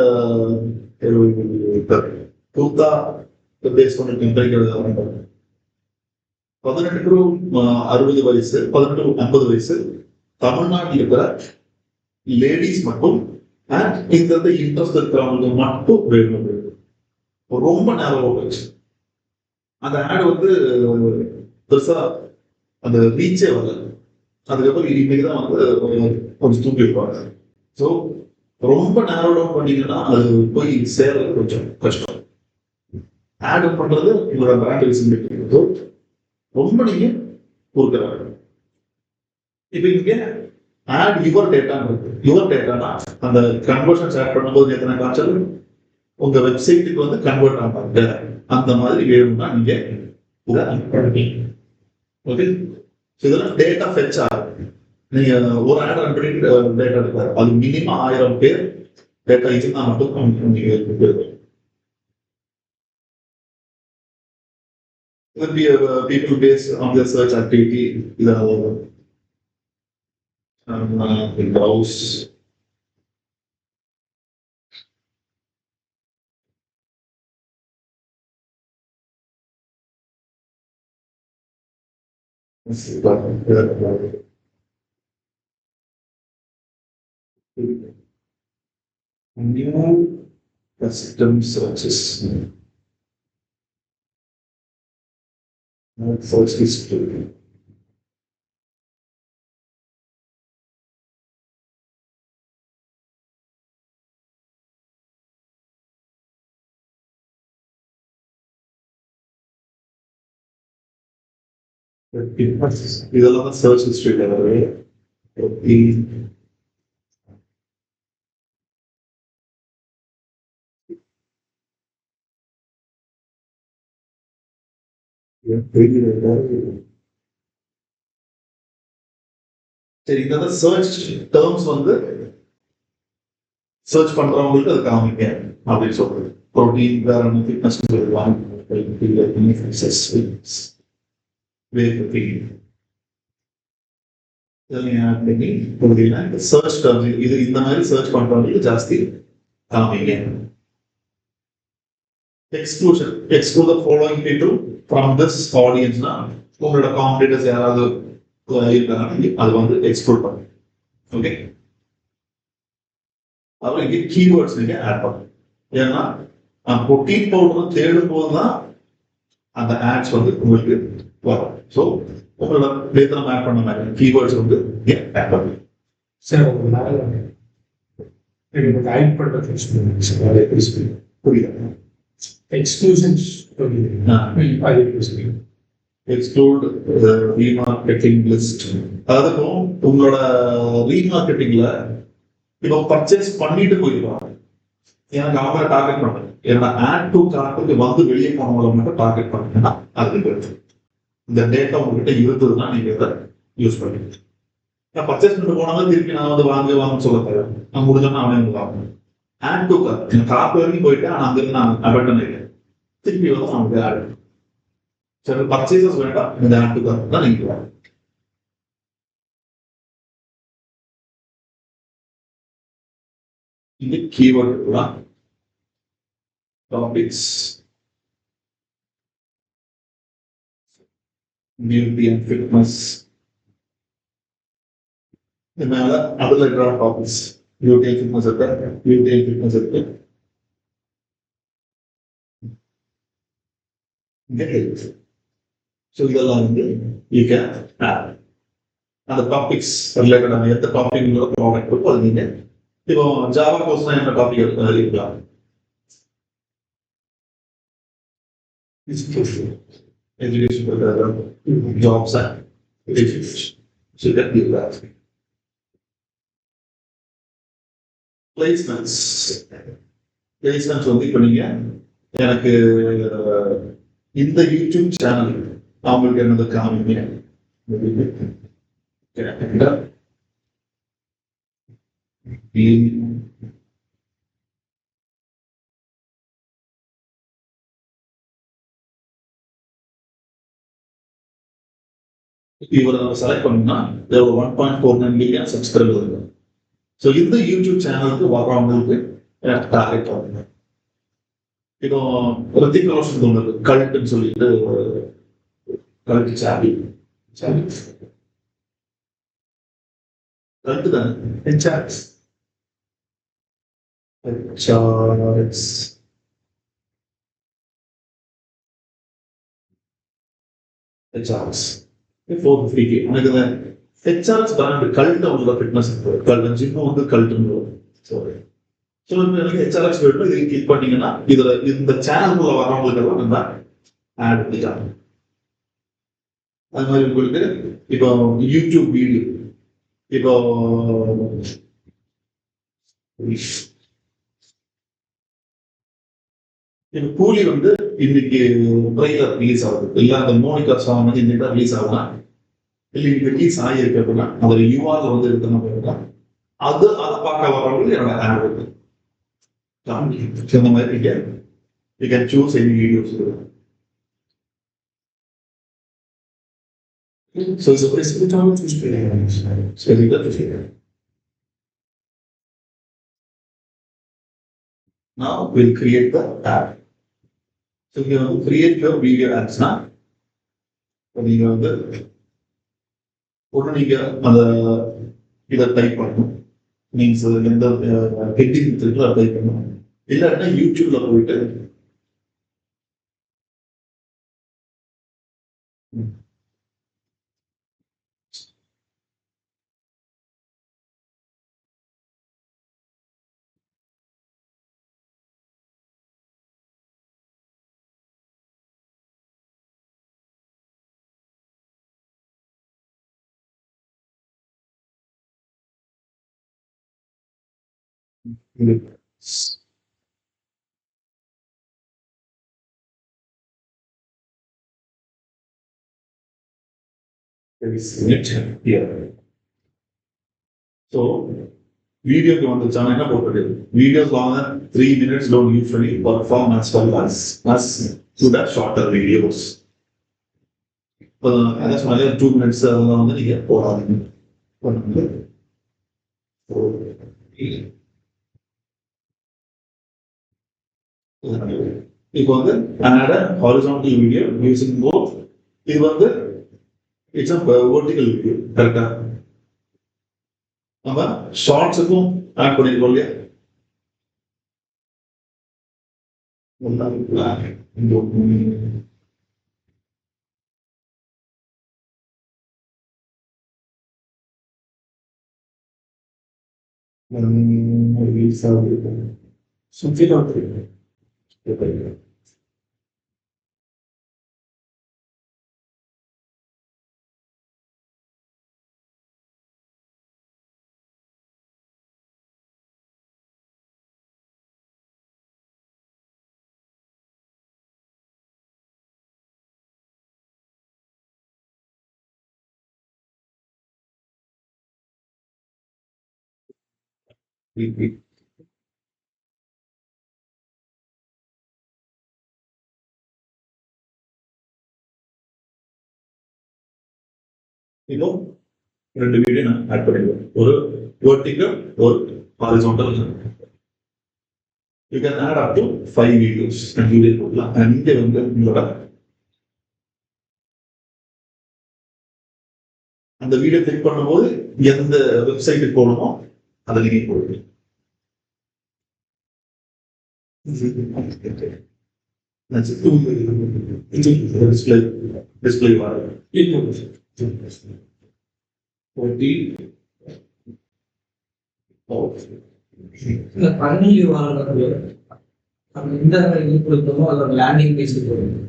கூத்தா பேஸ் பண்ணிருக்கோம். 18 to 60 வயசு, 18 to 50 வயசு தமிழ்நாட்டில் இருக்கிற லேடிஸ் மட்டும் அண்ட் இந்த இன்ட்ரெஸ்ட் இருக்கிறவங்க மட்டும் வேணும். ரொம்ப நேரம் போச்சு அந்த ஆட் வந்து பெருசா அந்த ரீச்சே வரல. அதுக்கப்புறம் இன்னைக்குதான் வந்து கொஞ்சம் தூக்கி இருப்பாங்க. ஸோ ரொம்ப நேரம் டவுன் பண்ணீங்கன்னா அது போய் சேர்றது கொஞ்சம் கஷ்டம். ஆட் பண்றது உங்களோட பிராண்ட் விசிபிலிட்டி ரொம்ப நீங்க கொடுக்குறாங்க. இப்ப இங்க ஆட் யுவர் டேட்டா இருக்கு. யுவர் டேட்டானா அந்த கன்வர்ஷன்ஸ் ஆட் பண்ணும்போது எத்தனை காய்ச்சல் உங்க வெப்சைட்டுக்கு வந்து கன்வெர்ட் ஆகாங்க. அந்த மாதிரி வேணும்னா நீங்க இதை ஓகே. இதெல்லாம் டேட்டா ஃபெச் ஆகும். நீங்க ஒரு ஆட் ரன் பண்ணிட்டு டேட்டா எடுக்காது. அது மினிமம் 1000 பேர் டேட்டா இருந்தா மட்டும் நீங்க will be people based on their search activity. Browse. New custom searches. Search history. இதெல்லாம் தான் சர்ச் ஹிஸ்டரியில் வருது. சரி, இந்த சர்ச் டேர்ம்ஸ் வந்து சர்ச் பண்றவங்களுக்கு அது காமிக்க அப்படின்னு சொல்றது. ப்ரோட்டீன் வேற ஒன்று ஃபிட்னஸ் சொல்லுவாங்க. சர்ச் டேர்ம்ஸ் இது இந்த மாதிரி சர்ச் பண்றவங்களுக்கு ஜாஸ்தி காமிங்க. Exclusion, exclude the following people from this ஆடியன்ஸ்னா உங்களோட காம்படிட்டர்ஸ் யாராவது இருக்காங்க அது வந்து எக்ஸ்க்ளூட் பண்ணுங்க. ஓகே, அப்புறம் இங்கே கீவேர்ட்ஸ் நீங்க ஆட் பண்ணுங்க. ஏன்னா புரோட்டீன் பவுடர் தேடும் போதுதான் அந்த ஆட்ஸ் வந்து உங்களுக்கு வரும். ஸோ உங்களோட வேதனம் ஆட் பண்ண மாதிரி கீவேர்ட்ஸ் வந்து ஆட் பண்ணுங்க. சார் உங்களால எனக்கு கைட் பண்றது புரியுது. Exclusions exclude remarketing list. அதுக்கும் உங்களோட ரீமார்க்கெட்டிங்ல இப்போ பர்ச்சேஸ் பண்ணிட்டு போயிருவாங்க. எனக்கு அவங்க டார்கெட் பண்ணுங்க. என்னோட ஆட் டு கார்ட்டுக்கு வந்து வெளியே போனவங்களை மட்டும் டார்கெட் பண்ணீங்கன்னா அதுக்கு இந்த டேட்டா உங்ககிட்ட இருந்ததுன்னா நீங்க இதை யூஸ் பண்ணுவீங்க. நான் பர்ச்சேஸ் பண்ணிட்டு போனாலும் திருப்பி நான் வந்து வாங்க சொல்ல தேவை. நான் முடிஞ்சோன்னா அவனே வந்து வாங்கணும். ஆட் டு கார்ட் கார்ட் வரைக்கும் போயிட்டு ஆனால் அங்கிருந்து நான் அபண்டன் இல்லை, திருப்பி வந்து அவனுக்கு ஆட் சில பர்ச்சேசஸ் வேண்டாம். இந்த ஆட் டு கார்ட் தான் நீங்க வாங்க. இந்த keyword topics beauty and fitness. இதனால அதுல இருக்கிற டாபிக்ஸ் பியூட்டி அண்ட் ஃபிட்னஸ் இருக்கு, பியூட்டி அண்ட் ஃபிட்னஸ் இருக்கு. ஸோ இதெல்லாம் வந்து யூ கேன் ஆட் அந்த டாபிக்ஸ் ரிலேட்டடான எந்த டாபிக் ப்ராடக்ட் இருக்கோ அது நீங்க இப்போ ஜாவா கோர்ஸ் தான் என்ன டாபிக் இருக்கலாம். Education jobs placements. பிளேஸ்மெண்ட்ஸ் வந்து இப்போ நீங்க எனக்கு இந்த யூடியூப் சேனல் அவங்களுக்கு என்னது காமிங்க. இவரை நம்ம செலக்ட் பண்ணோம்னா 1.49 மில்லியன் சப்ஸ்கிரைபர் இருக்கு. ஸோ இந்த யூடியூப் சேனலுக்கு வர்றவங்களுக்கு டார்கெட் ஆகுங்க. இப்போ ரித்திக் ரோஷன் ஒன்று கல்ட்டுன்னு சொல்லிட்டு கல்ட்டு சாபி கல்ட்டு தானே ஹெச்ஆர்எஸ் ஹெச்ஆர்எஸ் 450K. எனக்கு இந்த ஹெச்ஆர்எஸ் பிராண்ட் கல்ட்டு அவங்களோட ஃபிட்னஸ் கல்ட்டு ஜிம் வந்து கல்ட்டுன்னு ஸோ எனக்கு ஹெச்ஆர்எஸ் வேணும். இதை கிளிக் பண்ணீங்கன்னா இதுல இந்த சேனலுக்குள்ள வரவங்களுக்கு எல்லாம் நம்ம ஆட் பண்ணிக்கலாம். அது மாதிரி உங்களுக்கு இப்போ யூடியூப் வீடியோ இப்போ கூலி வந்து இன்னைக்கு ட்ரெய்லர் ரிலீஸ் ஆகுது, இல்ல அந்த மோனிகா சாங் வந்து இன்னைக்கு ரிலீஸ் ஆகுதுன்னா, இல்லை இன்னைக்கு ரிலீஸ் ஆகியிருக்கு அப்படின்னா அதில் யூஆர் வந்து இருக்கணும். அதை பார்க்க வரவங்களுக்கு என்னோட ஆட் இருக்கு. இந்த மாதிரி you can choose any videos. So it's a specific time to speak. Now we'll create the ad. So you have to create your video ads now. You have the type means எந்த ஹெட்டிங் இருக்குல்ல அதை டைப் பண்ணணும். இல்லாட்டினா யூடியூப்ல போயிட்டு ஸோ வீடியோக்கு வந்துச்சான என்ன போட்டுருக்கு, videos longer 3 minutes don't usually perform as well as to the shorter videos. இப்போ என்ன சொன்னாலே 2 minutes அதெல்லாம் வந்து நீங்க போடாதீங்க. இப்போ வந்து add a horizontal video using both. இது வந்து இட்ஸ் a vertical video கரெக்டா. நம்ம ஷார்ட்ஸுக்கும் ஆட் பண்ணிருக்கோம் இல்லையா. இப்போ 2 வீடியோ நான் ஆட் பண்ணிடுவேன், ஒரு vertical ஒரு horizontal. You can add up to 5 videos and video போடலாம். and இங்க வந்து உங்களோட அந்த வீடியோ கிளிக் பண்ணும்போது எந்த வெப்சைட்டுக்கு போகணுமோ அதை நீங்க போடுவீங்க. டிஸ்பிளே வரும். இந்த பண்ணி வாழ்றது நம்ம எந்த கொடுத்தோமோ அதோட லேண்டிங் பேஜ் போடுவோம்.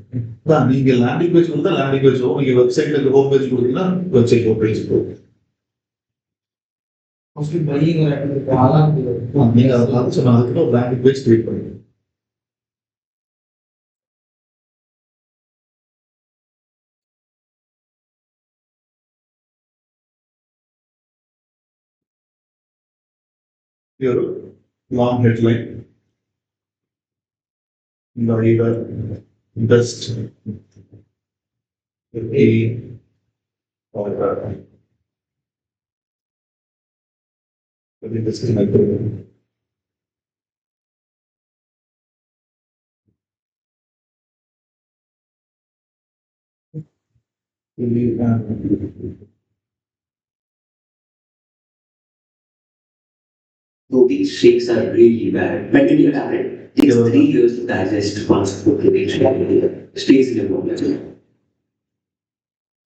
நீங்க லேண்டிங் பேஜ் கொடுத்தா லேண்டிங் பேஜ் போகும், நீங்க வெப்சைட்ல ஹோம் பேஜ் கொடுத்தீங்கன்னா வெப்சைட் ஹோம் பேஜ் போகும். மோஸ்ட்லி பையிங் அதான் நீங்க அதெல்லாம் சொன்ன அதுக்கு ஒரு லேண்டிங் பேஜ் கிரியேட் பண்ணுங்க. ஒரு லாங் ஹெட்லைன், இந்த either best A or So these shakes are really bad. But when you have it, it takes 3 years to digest once the book stays in your body.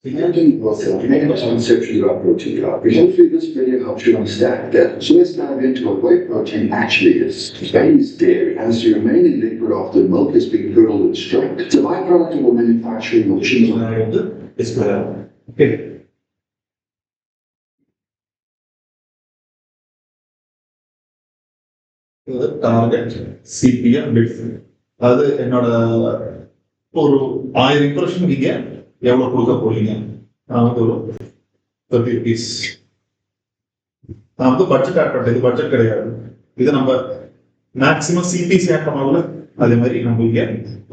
The ending was a main conceptually about protein carbs. Hopefully this video helps you understand that. So let's dive into what whey protein actually is. Maize dairy has to remain in liquid after milk has been curdled and strained. It's a byproduct of the manufacturing of cheese. Okay. Target CPM bit. அது என்னோட ஒரு 1000 இம்ப்ரெஷன் நீங்க எவ்வளவு கொடுக்க போறீங்க. நான் வந்து ஒரு 30 rupees. நான் வந்து பட்ஜெட் ஆட் பண்றேன், இது பட்ஜெட் கிடையாது. இது நம்ம மேக்ஸிமம் சிபிசி ஆட் பண்ணாலும் அதே மாதிரி நம்ம இங்க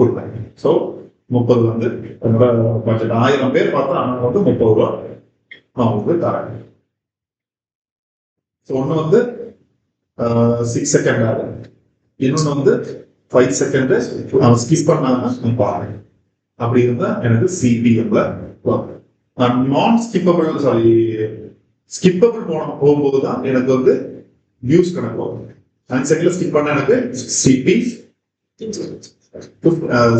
கொடுப்பேன். ஸோ 30 வந்து என்னோட பட்ஜெட். 1000 பேர் பார்த்தா நான் வந்து 30 ரூபா நான் உங்களுக்கு தரேன். ஸோ ஒன்று வந்து 6 செகண்ட் ஆகும், இன்னொன்று வந்து 5 செகண்ட் அவன் ஸ்கிப் பண்ணாங்கன்னா பாருங்க. அப்படி இருந்தா எனக்கு சிபிஎம்ல நான் நான் ஸ்கிப்பபிள் ஸ்கிப்பபிள் போகும்போது தான் எனக்கு வந்து வியூஸ் கணக்கு வரும். அண்ட் செகண்ட்ல ஸ்கிப் பண்ண எனக்கு சிபி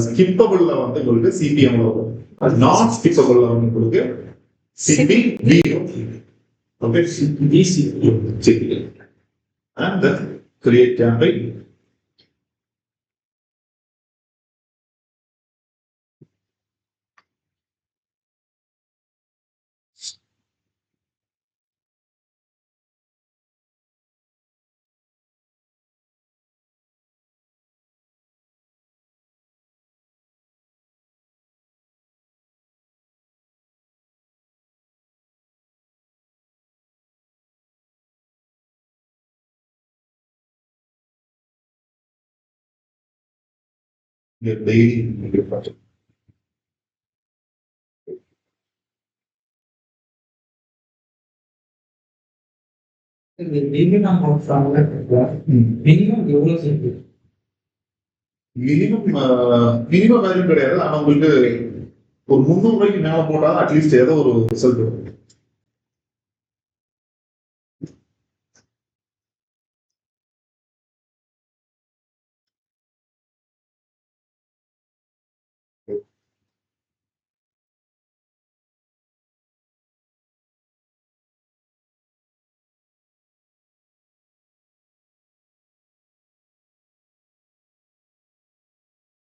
ஸ்கிப்பபிள்ல வந்து உங்களுக்கு சிபிஎம் வரும். நான் ஸ்கிப்பபிள்ல வந்து உங்களுக்கு CP video. Okay, CP and then create campaign. Your daily project. இந்த மினிமம் எவ்வளவு சேர்த்து மினிமம் மினிமம் வேல்யூ கிடையாது. ஆனா உங்களுக்கு ஒரு 300 ரூபாய்க்கு மேல போட்டா அட்லீஸ்ட் ஏதோ ஒரு ரிசல்ட் வரும்.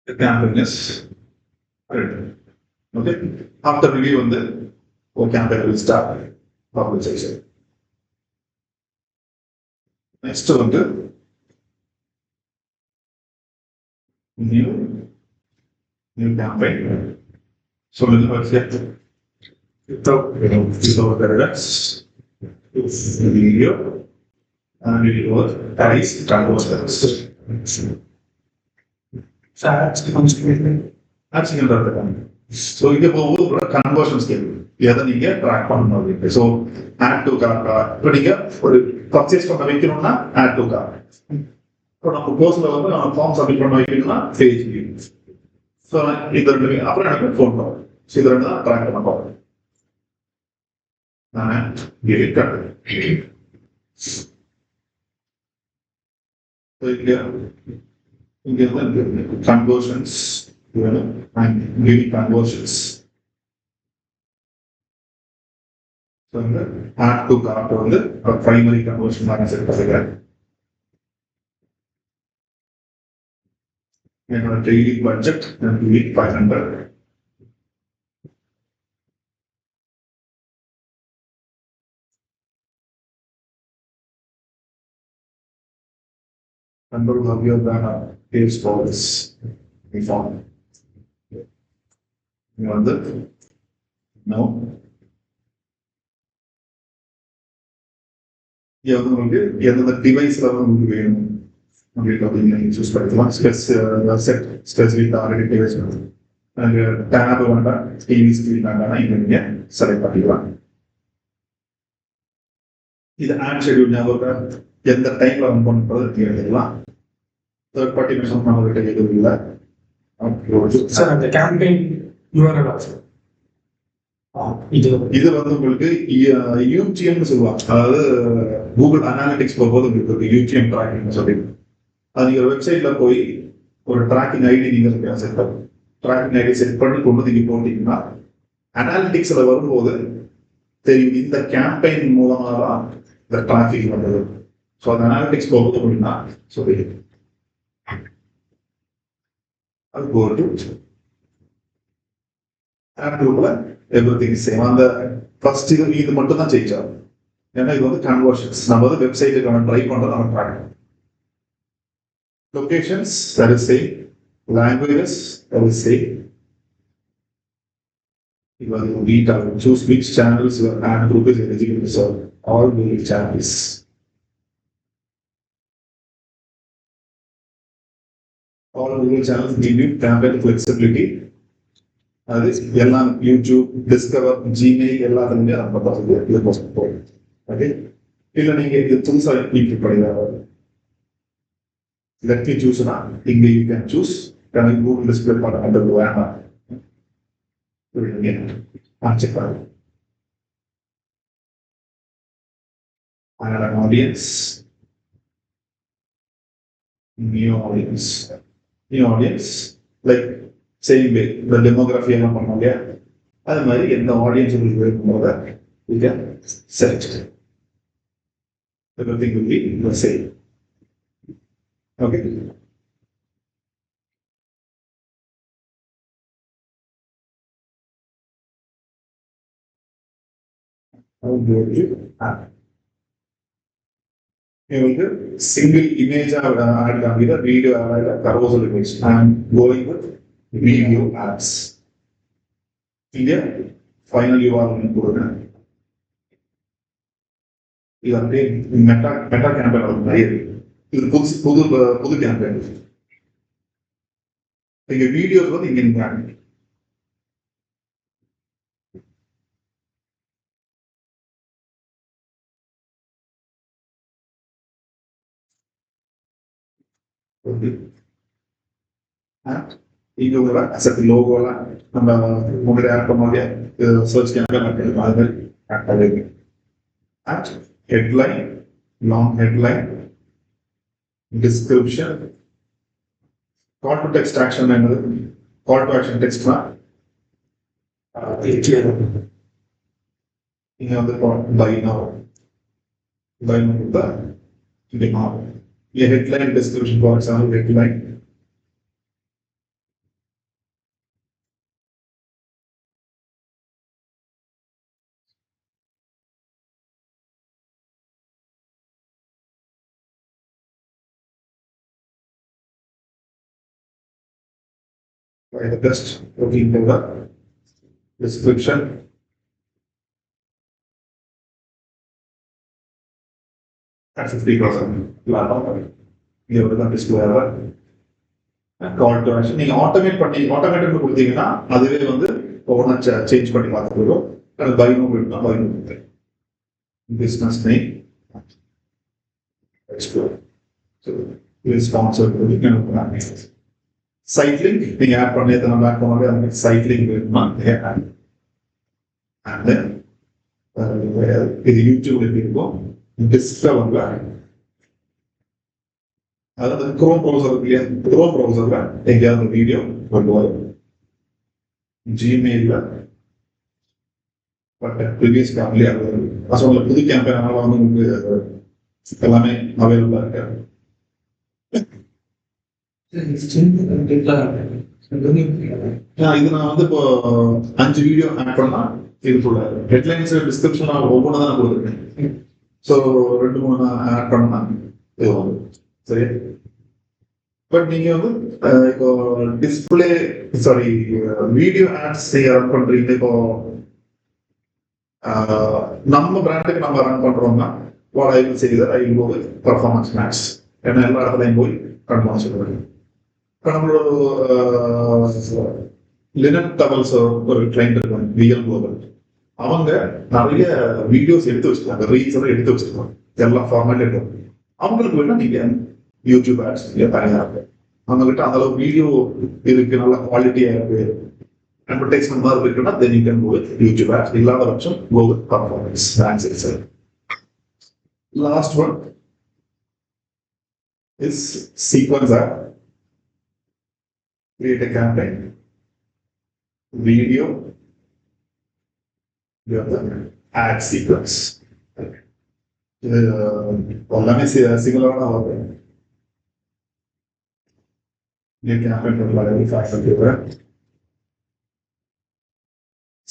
The campaign is ready. Okay. After review on the campaign will start publication. Next one the new campaign. So let's get without paragraphs, video, and it was price conversions. So இங்க போகும்போது கன்வர்ஷன் ஸ்கேல் எதை நீங்க ட்ராக் பண்ணணும் அப்படின்ட்டு. ஸோ ஆட் டு கார்ட்டா இப்போ நீங்க ஒரு பர்ச்சேஸ் பண்ண வைக்கணும்னா ஆட் டு கார்ட். இப்போ நம்ம கோர்ஸ்ல வந்து நம்ம ஃபார்ம் சப்மிட் பண்ண வைக்கணும்னா பேஜ் வியூ. ஸோ இது ரெண்டு அப்புறம் எனக்கு ஃபோன் கால். ஸோ இது ரெண்டு தான் ட்ராக் பண்ண போகிறேன். நான் இங்க வந்து conversions and giving conversions. So the add to cart வந்து primary conversion நான் செட் பண்ணுறேன். என்னோட daily budget and week 500. Number of your banner pays for this reform. You want that? No. உங்களுக்கு எந்தெந்த டிவைஸ்ல உங்களுக்கு வேணும் அப்படின்னு நீங்க சூஸ் பண்ணிக்கலாம். ஸ்பெசிஃபிக் டார்கெட் டிவைஸ் வேணும். அங்கே டேப் வேண்டாம், டிவி ஸ்கிரீன் வேண்டாம்னா இங்க நீங்க செலக்ட் பண்ணிக்கலாம். இது ஆட் ஷெட்யூல் ஞாபகம் எந்த டைம்ல ரன் பண்ணுறது எழுதிடலாம். தேர்ட் பார்ட்டி மெஷர் நம்மகிட்ட எதுவும் இல்லை. சார் அந்த கேம்பெயின் URL ஆப்ஷன் இது வந்து உங்களுக்கு யூடிஎம்னு சொல்லுவாங்க. அதாவது கூகுள் அனாலிட்டிக்ஸ் போகும்போது உங்களுக்கு யூடிஎம் ட்ராக்கிங் சொல்லி அது நீங்க வெப்சைட்ல போய் ஒரு ட்ராக்கிங் ஐடி நீங்க செட் பண்ணி ட்ராக்கிங் ஐடி செட் பண்ணி கொண்டு நீங்க போட்டீங்கன்னா அனாலிட்டிக்ஸ்ல வரும்போது தெரியும் இந்த கேம்பெயின் மூலமாக தான் இந்த டிராஃபிக் வந்தது. ஸோ அந்த அனாலிட்டிக்ஸ் போகுது அப்படின்னா சொல்லி அது போட்டு குரூப்ல எவ்ரிதிங் சேம். அந்த ஃபர்ஸ்ட் இது மட்டும் தான் சேஞ்ச் ஆகும். ஏன்னா இது வந்து கன்வர்ஷன்ஸ். நம்ம வந்து வெப்சைட்டுக்கு நம்ம ட்ரை பண்றது நம்ம ட்ராக் பண்ணணும். Locations that is same, languages that is same. You are to choose which channels your ad group is eligible to serve. All Google channels. All Google channels give you campaign flexibility. அது எல்லாம் யூடியூப், டிஸ்கவர், ஜிமெயில் எல்லாத்துலேயுமே நம்ம பார்த்து இது போஸ்ட் போகும். ஓகே, இல்லை நீங்க இது புதுசாக இன்க்ளூட் பண்ணிடுறாங்க. லெட் மீ சூஸ்னா இங்கே யூ கேன் சூஸ். எனக்கு கூகுள் டிஸ்பிளே பண்ணுறது வேணாம் செக் பண்ணுங்க. An audience new audience. New audience, like same way, the demography எல்லாம் பண்ணோம் இல்லையா, அது மாதிரி எந்த ஆடியன்ஸ் உங்களுக்கு இருக்கும்போது you can select. Everything will be the same. Okay. I will go to app. உங்களுக்கு single image add காமிக்கிற video add carousel image. I am going with video ads. இங்க final URL கொடுங்க. இது அப்படியே மெட்டா கேம்பெயின் நிறைய இருக்கு. இது புது கேம்பெயின். இங்க வீடியோஸ் வந்து இங்க நீங்க இங்க உங்களோட அசட் லோகோலாம் நம்ம முன்னாடி ஆட் மாதிரி சர்ச் கேம்பெயின் அது மாதிரி ஆட் பண்ணுங்க. Headline, long headline, description, call to text action and call to action text na you have the buy now the demand. A headline description, for example, headline. By the best looking for the description. At 50%. Display call to action. நீங்க automated கொடுத்தீங்கன்னா அதுவே வந்து ஒவ்வொன்றா சேஞ்ச் பண்ணி பார்த்துக்கிறோம். அது பைனோம் விடணும், பைனோம் business name. Explore. So இது ஸ்பான்சர் கொடுங்க. Site link, நீங்க ஆட் பண்ணி எத்தனை பேக் பண்ணாலே அந்த சைட் லிங்க் வேணுமா and then இது யூடியூப்ல எப்படி இருக்கும் டிஸ்கவர்ல அதாவது குரோம் ப்ரௌசர் இல்லையா, குரோம் ப்ரௌசர்ல எங்கேயாவது வீடியோ கொண்டு வரும். ஜிமெயில்ல பட் ப்ரீவியஸ் கேம்ப்லயே அது சொல்ல புது கேம்பெயின் வந்து உங்களுக்கு எல்லாமே அவைலபிளா இருக்கு. இது நான் வந்து இப்போ 5 வீடியோ ஆட் பண்ணா இதுக்குள்ள ஹெட்லைன்ஸ் டிஸ்கிரிப்ஷன் ஒவ்வொன்று தான் கொடுத்துருக்கேன். ஸோ 2-3 ஆட் பண்ணா இது வரும். சரி, பட் நீங்க வந்து இப்போ டிஸ்பிளே வீடியோ ஆட்ஸ் ரன் பண்றீங்க. இப்போ நம்ம பிராண்டுக்கு நம்ம ரன் பண்றோம்னா what I will say that I will go with performance max. ஏன்னா எல்லா இடத்துலையும் போய் ரன் பண்ண சொல்லுவாங்க. இப்போ நம்மளோட லினன் டவல்ஸ் ஒரு கிளைண்ட் இருக்காங்க, விஎல் குளோபல். அவங்க நிறைய வீடியோஸ் எடுத்து வச்சிருக்காங்க, ரீல்ஸ் எல்லாம் எடுத்து வச்சிருக்காங்க, எல்லா ஃபார்மேட் இருக்கும். அவங்களுக்கு வேணா நீங்க யூடியூப் ஆட்ஸ் தனியாக இருக்கு, அவங்க கிட்ட அந்த அளவுக்கு வீடியோ இருக்கு, நல்ல குவாலிட்டியா இருக்கு, அட்வர்டைஸ்மெண்ட் மாதிரி இருக்குன்னா then you can go with YouTube ads. இல்லாத பட்சம் go with performance ads itself. Last one is sequence ad. Create a campaign, video, you have the ad sequence. எல்லாமே சிமிலரான வருது. ये campaign பண்ணலாம், ஃபேக்டர் தேவை,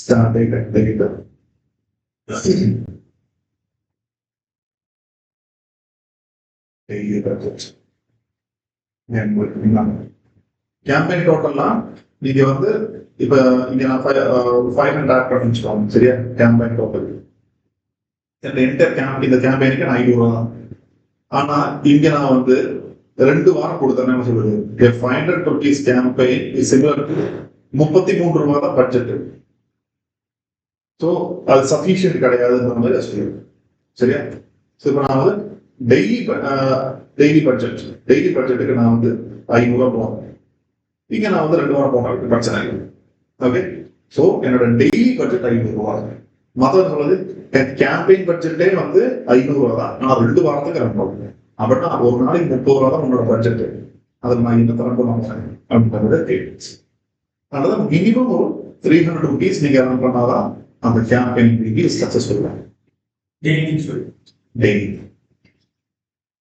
start date and date, daily budget, campaign டோட்டல்லாம் நீங்க வந்து இப்ப இங்க நான் 500 ஆட் பண்ணி வச்சுக்கோங்க. சரியா, கேம்பெயின் டோட்டல் இந்த கேம்பெயினுக்கு நான் 500 தான். ஆனா இங்க நான் வந்து 2 வாரம் கொடுத்தேன்னு சொல்லுது. 500 rupees campaign is similar to 33 ரூபாய் தான் பட்ஜெட். ஸோ அது சஃபிஷியன்ட் கிடையாதுன்ற மாதிரி சொல்லுது. சரியா, ஸோ இப்போ நான் வந்து டெய்லி பட்ஜெட்டுக்கு நான் வந்து 500 ரூபா போவேன். இங்க நான் வந்து 2 வாரம் போனாலும் பிரச்சனை இல்லை. ஓகே, ஸோ என்னோட டெய்லி பட்ஜெட் 500 ரூபா. மற்ற சொல்றது கேம்பெயின் பட்ஜெட்டே வந்து 500 ரூபா தான். நான் 2 வாரத்துக்கு ரன் பண்ணுவேன். அப்படின்னா ஒரு நாளைக்கு 30 ரூபா தான் உங்களோட பட்ஜெட். அதில் நான் என்ன தரம் பண்ணுவேன் அப்படின்றத கேட்டு அதனால மினிமம் ஒரு 300 rupees நீங்க ரன் பண்ணாதான் அந்த campaign successful daily.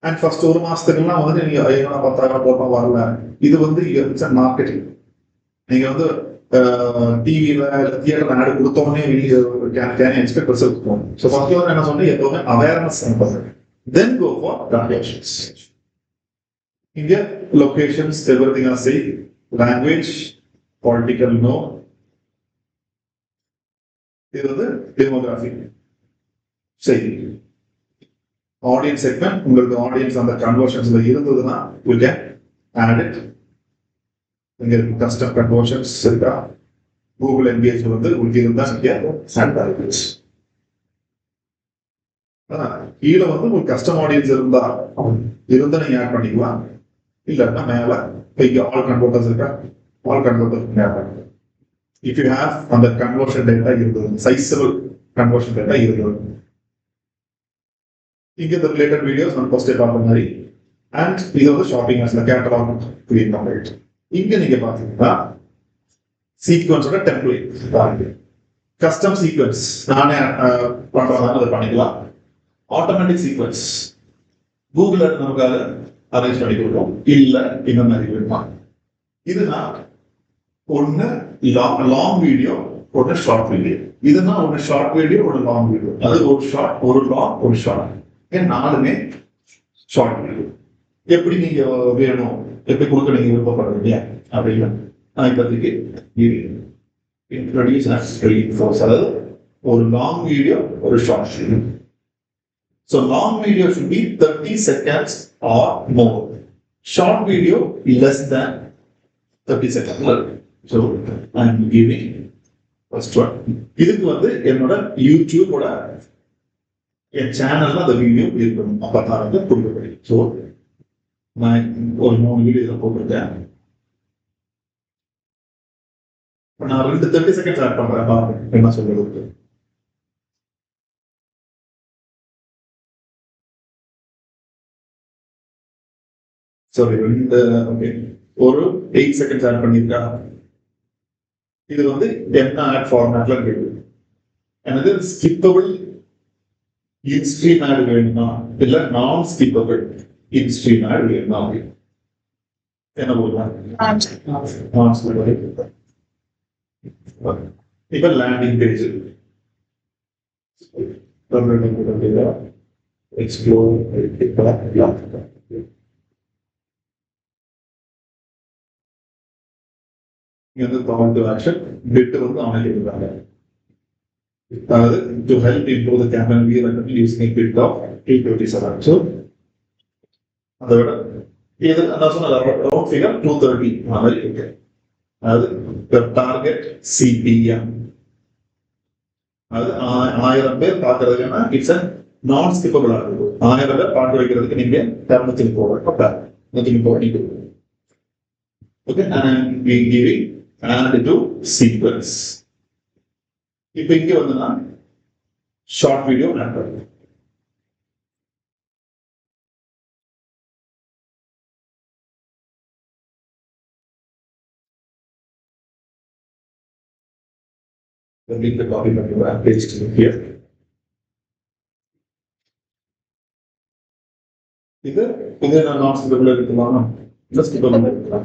And first ஒரு மாசத்துக்குலாம் வந்து நீங்க 10,000 போட்டோம் வரல. இது வந்து மார்க்கெட்டிங். நீங்க வந்து டிவியில தியேட்டர் ஆடு கொடுத்தோடனே கேன் எக்ஸ்பெக்ட் ரிசல்ட் போகும். ஸோ ஃபர்ஸ்ட் வந்து என்ன சொன்னேன், எப்பவுமே அவேர்னஸ் பண்ணுறது. Then go for conversions. இங்க locations everything are same. Language political no. இது வந்து டெமோகிராஃபி செய்தி. ஆடியன்ஸ் செக்மெண்ட், உங்களுக்கு ஆடியன்ஸ் அந்த கன்வர்ஷன்ஸ்ல இருந்ததுன்னா you can add it. இங்க கஸ்டம் கன்வர்ஷன்ஸ் இருக்கா, கூகுள் என்கேஜ் வந்து உங்களுக்கு இருந்தா நீங்க ஆட் ஆகிடுச்சு. கீழே வந்து உங்களுக்கு கஸ்டம் ஆடியன்ஸ் இருந்தா நீங்க ஆட் பண்ணிக்கலாம். இல்லைன்னா மேல இங்க ஆல் கன்வர்ட்டர்ஸ் இருக்கா, ஆல் கன்வர்ட்டர்ஸ் ஆட் பண்ணுங்க. இஃப் யூ ஹேவ் அந்த கன்வர்ஷன் டேட்டா இருந்தது, சைஸபிள் கன்வர்ஷன் டேட்டா இருந்தது, இங்க இந்த ரிலேட்டட் வீடியோஸ் நம்ம ஃபர்ஸ்ட் பார்த்த மாதிரி. அண்ட் இது வந்து ஷாப்பிங் ஆஸ்ல கேட்டலாக் கிரியேட் பண்ணிட்டு இங்க நீங்க பாத்தீங்கன்னா சீக்வன்ஸோட டெம்ப்ளேட் பாருங்க. கஸ்டம் சீக்வன்ஸ் நானே பண்றதால அதை பண்ணிக்கலாம். ஆட்டோமேட்டிக் சீக்வன்ஸ் கூகுள் நமக்காக அரேஞ்ச் பண்ணி கொடுப்போம். இல்ல இந்த மாதிரி வேணுமா, இதுனா ஒன்னு லாங் வீடியோ, ஒன்னு ஷார்ட் வீடியோ. இதுனா ஒன்னு ஷார்ட் வீடியோ, ஒரு லாங் வீடியோ. அது ஒரு ஷார்ட், ஒரு லாங், ஒரு ஷார்ட். நாலுமே ஷார்ட் வீடியோ. எப்படி நீங்க வேணும், எப்படி கொடுக்க நீங்க விருப்பப்படுறீங்க அப்படின்னு நான் இப்போதைக்கு இன்ட்ரோடியூஸ் அதாவது ஒரு லாங் வீடியோ, ஒரு short video. So long video should be 30 seconds or more. Short video less than 30 seconds. So I am giving first one. இதுக்கு வந்து என்னோட யூடியூபோட என் சேனல்ல அந்த வீடியோ இருக்கணும். அப்பதான் வந்து கொடுக்கப்படி. ஸோ நான் ஒரு 3 வீடியோ இதில் போட்டிருக்கேன். நான் 30 செகண்ட்ஸ் ஆட் பண்றேன். என்ன சொல்றது, சாரி ஓகே, ஒரு 8 செகண்ட்ஸ் ஆட் பண்ணிருக்கா. இது வந்து என்ன ஆட் ஃபார்மேட்ல இருக்கு. எனக்கு ஸ்கிப்பபிள் இன்ஸ்ட்ரீம் ஆட் வேணுமா, இல்ல நான் ஸ்கிப்பபிள் இன்ஸ்ட்ரீம் ஆட் வேணுமா, என்ன போடலாம். இப்ப landing page explore call to action bit வந்து அவனுக்கு இருக்காங்க. அதாவது to help improve the campaign we recommend using a bit of 827. So அதோட இது நான் சொன்ன ரவுண்ட் ஃபிகர் 230 மாதிரி இருக்கு. அதாவது per target CPM அது 1000 பேர் பார்க்கறதுன்னா இட்ஸ் a நான் ஸ்கிப்பபிள் ஆகும். 1000 பேர் பார்க்க வைக்கிறதுக்கு நீங்க 230 போடுறோம். Okay, and we giving add to sequence. இப்போ இங்க வந்துனா ஷார்ட் வீடியோ ஆட் பண்ணுங்க. The link the copy from your paste here. இது நான் ஸ்கிப்பபிள் இருக்குமா, இல்ல ஸ்கிப்பபிள் இருக்குமா.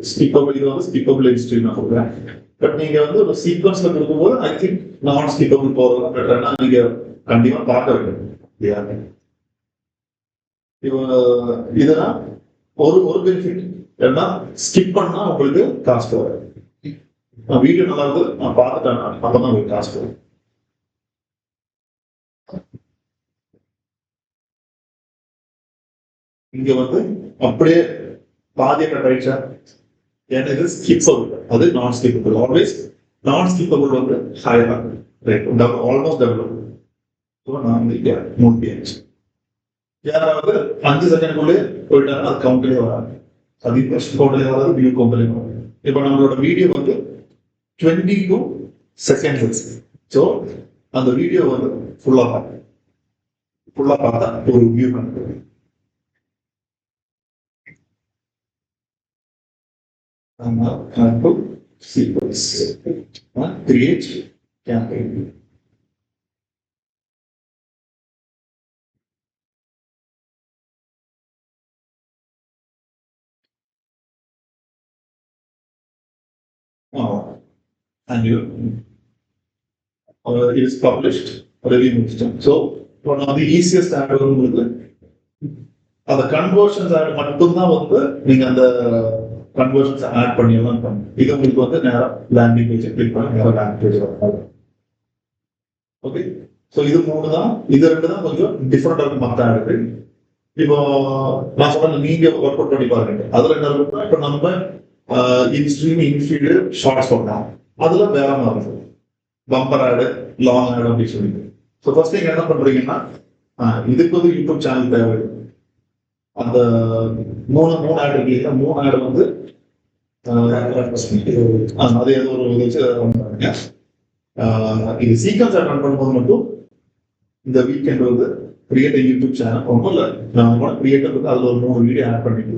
ஸ்கிப்பபிள் இது வந்து ஸ்கிப்பபிள் இன்ஸ்ட்ரீம் நான் சொல்றேன். பட் நீங்க வந்து ஒரு சீக்வன்ஸ்ல கொடுக்கும்போது ஐ திங்க் நான் ஸ்கிப்பபிள் போறது பெட்டர்னா நீங்க கண்டிப்பா பார்க்க வேண்டும். இப்போ இதெல்லாம் ஒரு பெனிஃபிட் ஏன்னா ஸ்கிப் பண்ணா உங்களுக்கு காசு வரும். வீடியோ நல்லா இருக்குது நான் பார்த்துட்டேன் அப்பதான் உங்களுக்கு காசு வரும். இங்க வந்து அப்படியே பாதிய கட்டாயிச்சா, ஏன்னா இது ஸ்கிப்பபிள், அது நான் ஸ்கிப்பபிள். ஆல்வேஸ் நான் ஸ்கிப்பபிள் வந்து ஹையரா ரைட் ஆல்மோஸ்ட் டெவலப். ஸோ நான் வந்து இங்கே மூட்டியாச்சு. யாராவது 5 செகண்டுக்குள்ளே போயிட்டாங்க அது கவுண்ட்லேயே வராது, அது கவுண்ட்லேயே வராது, வியூ கவுண்ட்லேயே வராது. இப்போ நம்மளோட வீடியோ வந்து 22 செகண்ட்ஸ். ஸோ அந்த வீடியோ வந்து ஃபுல்லாக பார்த்தா ஒரு வியூ பண்ணுறது. add to sequence. Create campaign. And it is published, review system. So one of the easiest ad வந்து அந்த கன்வர்ஷன்ஸ் ஆட் மட்டும் தான் வந்து நீங்க அந்த கன்வர்ஷன்ஸ் ஆட் பண்ணிடலாம் பண்ணும். இது உங்களுக்கு வந்து நேரம் லேண்டிங் பேஜ் கிளிக் பண்ணி நேரம் லேண்டிங் பேஜ் வரும். ஓகே, ஸோ இது 3 தான். இது 2 தான் கொஞ்சம் டிஃப்ரெண்டா இருக்கும் மற்ற ஆடுக்கு. இப்போ நான் சொன்ன நீங்க ஒர்க் அவுட் பண்ணி பாருங்க. அதுல என்ன இருக்குன்னா இப்போ நம்ம இன்ஸ்ட்ரீம் இன்ஃபீல்டு ஷார்ட்ஸ் பண்ணலாம். அதுல வேற மாதிரி இருக்கும், பம்பர் ஆடு லாங் ஆடு அப்படின்னு சொல்லிட்டு. ஸோ ஃபர்ஸ்ட் நீங்க என்ன பண்றீங்கன்னா இதுக்கு வந்து யூடியூப் சேனல் தேவை. அந்த 3 ஆடு இருக்கு இல்லையா, 3 ஆடு வந்து அது ஏதோ ஒரு வச்சு ரன் பண்ணுங்க. இது சீக்வன்ஸ் ஆட் ரன் பண்ணும்போது மட்டும் இந்த வீக்கெண்ட் வந்து கிரியேட் யூடியூப் சேனல் ஒன்றும் இல்லை, நான் கிரியேட்டர் வந்து அதில் ஒரு 3 வீடியோ ஆட் பண்ணிட்டு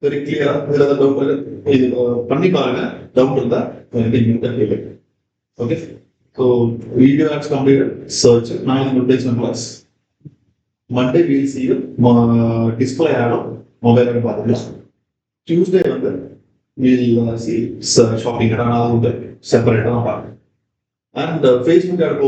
வெரி கிளியரா. இதுல டவுட் இது பண்ணி பாருங்க, டவுட் இருந்தா கேளுங்க. Okay, so video ads completed. Search நான் இந்த replacement class Monday we'll see display ஆடும் மொபைல் பார்த்துக்கலாம். டியூஸ்டே வந்து வீல் சி ஷாப்பிங் இடம் அது வந்து செப்பரேட்டாக தான் பார்க்கணும். And Facebook add